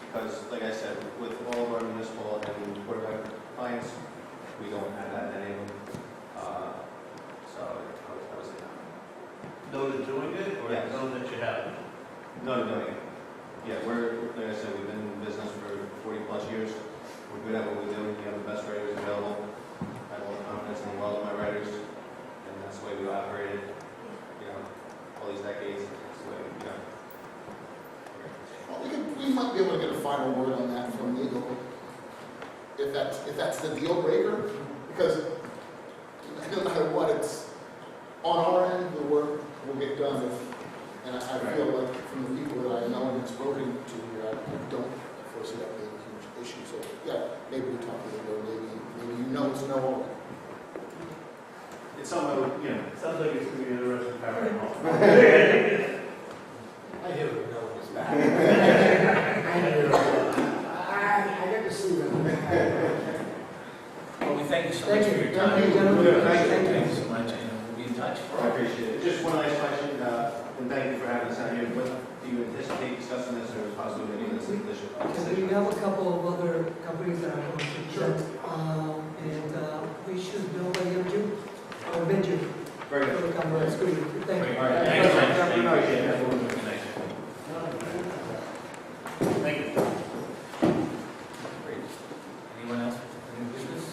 because like I said, with all of our municipal and Board of Ed clients, we don't have that in any of them. So I would say no. Know to doing it, or Yes. know that you have? No, yeah, like I said, we've been in business for 40 plus years. We're good at what we do. We have the best writers available. I have all the confidence in the world of my writers, and that's the way we operated, all these decades. That's the way, Well, we might be able to get a final word on that from legal, if that's the deal breaker, because no matter what, it's on our end, the work will get done. And I feel like from the people that I know and have spoken to here, I don't foresee that being a huge issue. So yeah, maybe we talk a little bit, maybe it's no already. It's something, Sounds like it's going to be an interesting paragraph. I hear it, no, it's back. I get to see them. Well, we thank you so Thank much you. for your time. Thank you, gentlemen. Thank you so much, and we'll be in touch. I appreciate it. Just one last question, and thank you for having us out here. What do you anticipate discussing this or possibly making this decision? We have a couple of other companies that are going to present, and we should know by the end of June, or mid-June. Very good. For the camera screen. Thank you. All right, thanks, man. Have a good night. Have a good night. Thank you. Great. Anyone else with any business?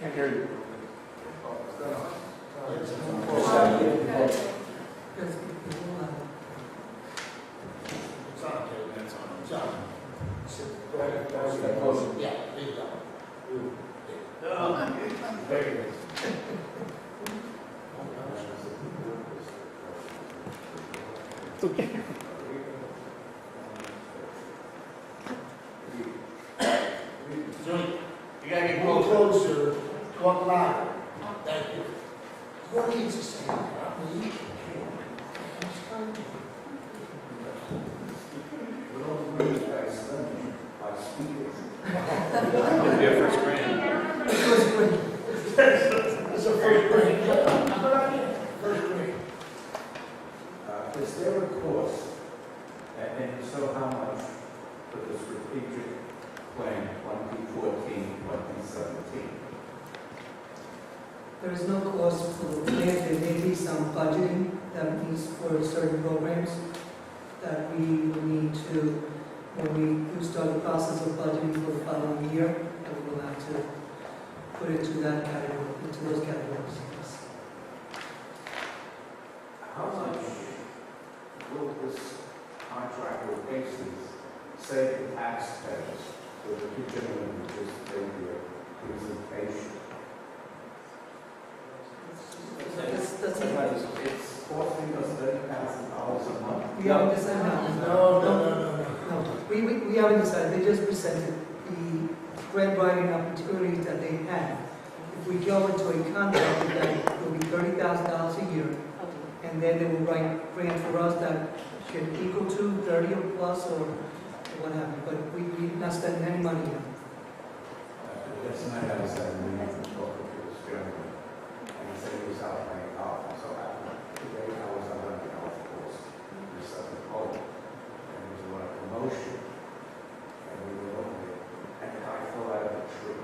Can't hear you. It's on, Kevin, it's on. It's on. Yeah, there you go. Very good. Joey, you gotta get Go closer. closer, talk louder. Thank you. What needs to say? Me? It's a first grade. First grade. Is there a cost, and if so, how much, for the strategic plan 2014-2017? There is no cost for the plan. There may be some budgeting that means for certain programs that we will need to, when we do start the process of budgeting for the following year, that we will have to put into that category, into those categories. Yes. How much will this contract or cases save the taxpayers for the two gentlemen who just made their presentation? It's costing us $30,000 a month. We haven't decided. No. We haven't decided. They just presented the grant writing opportunities that they have. If we go into a contract with them, it will be $30,000 a year, and then they will write grant for us that should equal to 30 or plus or what have you. But we've not spent any money yet. Yes, and I was at a meeting and talked to this gentleman, and he said he was out playing golf, so today I was out on the golf course, we set the pole, and it was like a promotion, and we were over there, and the guy fell out of a tree,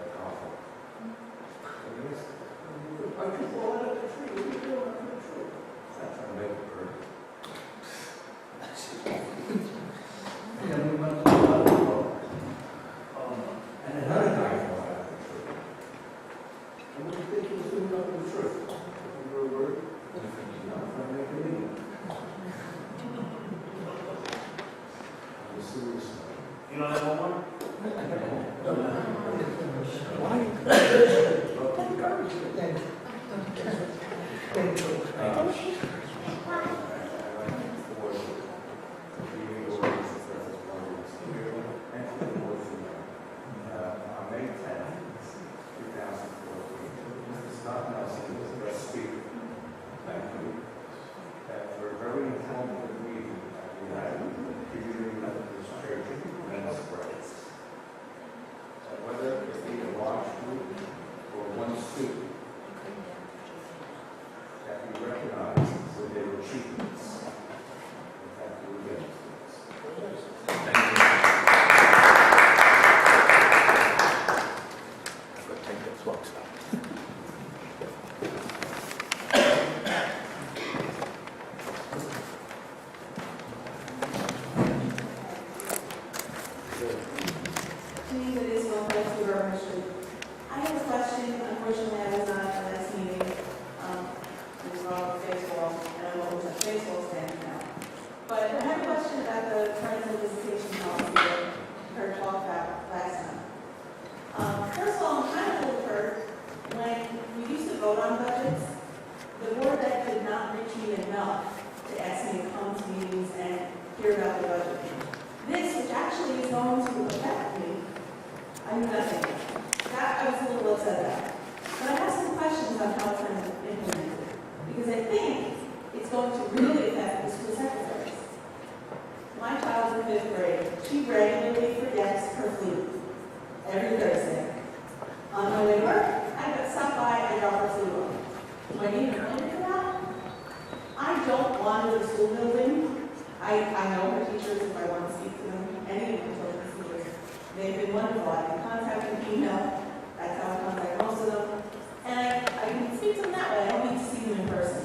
at golf. And he was, "Why'd you fall out of the tree? What are you doing out of the tree?" I'm trying to make it bird. Yeah, we want And another guy fell out of the tree. And what do you think he was doing up in the tree? You were worried? No, I'm make a meeting. I'm serious. You know that one more? Why? Thank you. On May 10th, 2014, Mr. Scott Nelson was the guest speaker. Thank you. For a very informative meeting that we had with the Community Methodist Church men's breaks. Whether it be a large group or one student, that we recognize for their achievements. Thank you again. Thank you. I have a question. Unfortunately, I was not at the last meeting. It was all baseball, and I wasn't a baseball stand now. But I have a question about the parental visitation policy that I heard talk about last time. First of all, I'm kind of over when we used to vote on budgets, the board that did not reach me enough to ask me to come to meetings and hear about the budget. This, which actually is going to affect me, I knew nothing about. That I was a little upset about. But I have some questions on how it's going to be implemented. Because I think it's going to really affect the school secretaries. My child's in 5th grade. She regularly forgets her flute every Thursday. On my way to work, I got stopped by, I drop her flute off. Do I need an appointment for that? I don't want to go to the school building. I know her teachers if I want to speak to them. Any of the children's teachers. They've been wonderful. I can contact them, email. That's how I contact most of them. And I can speak to them that way. I don't need to see them in person.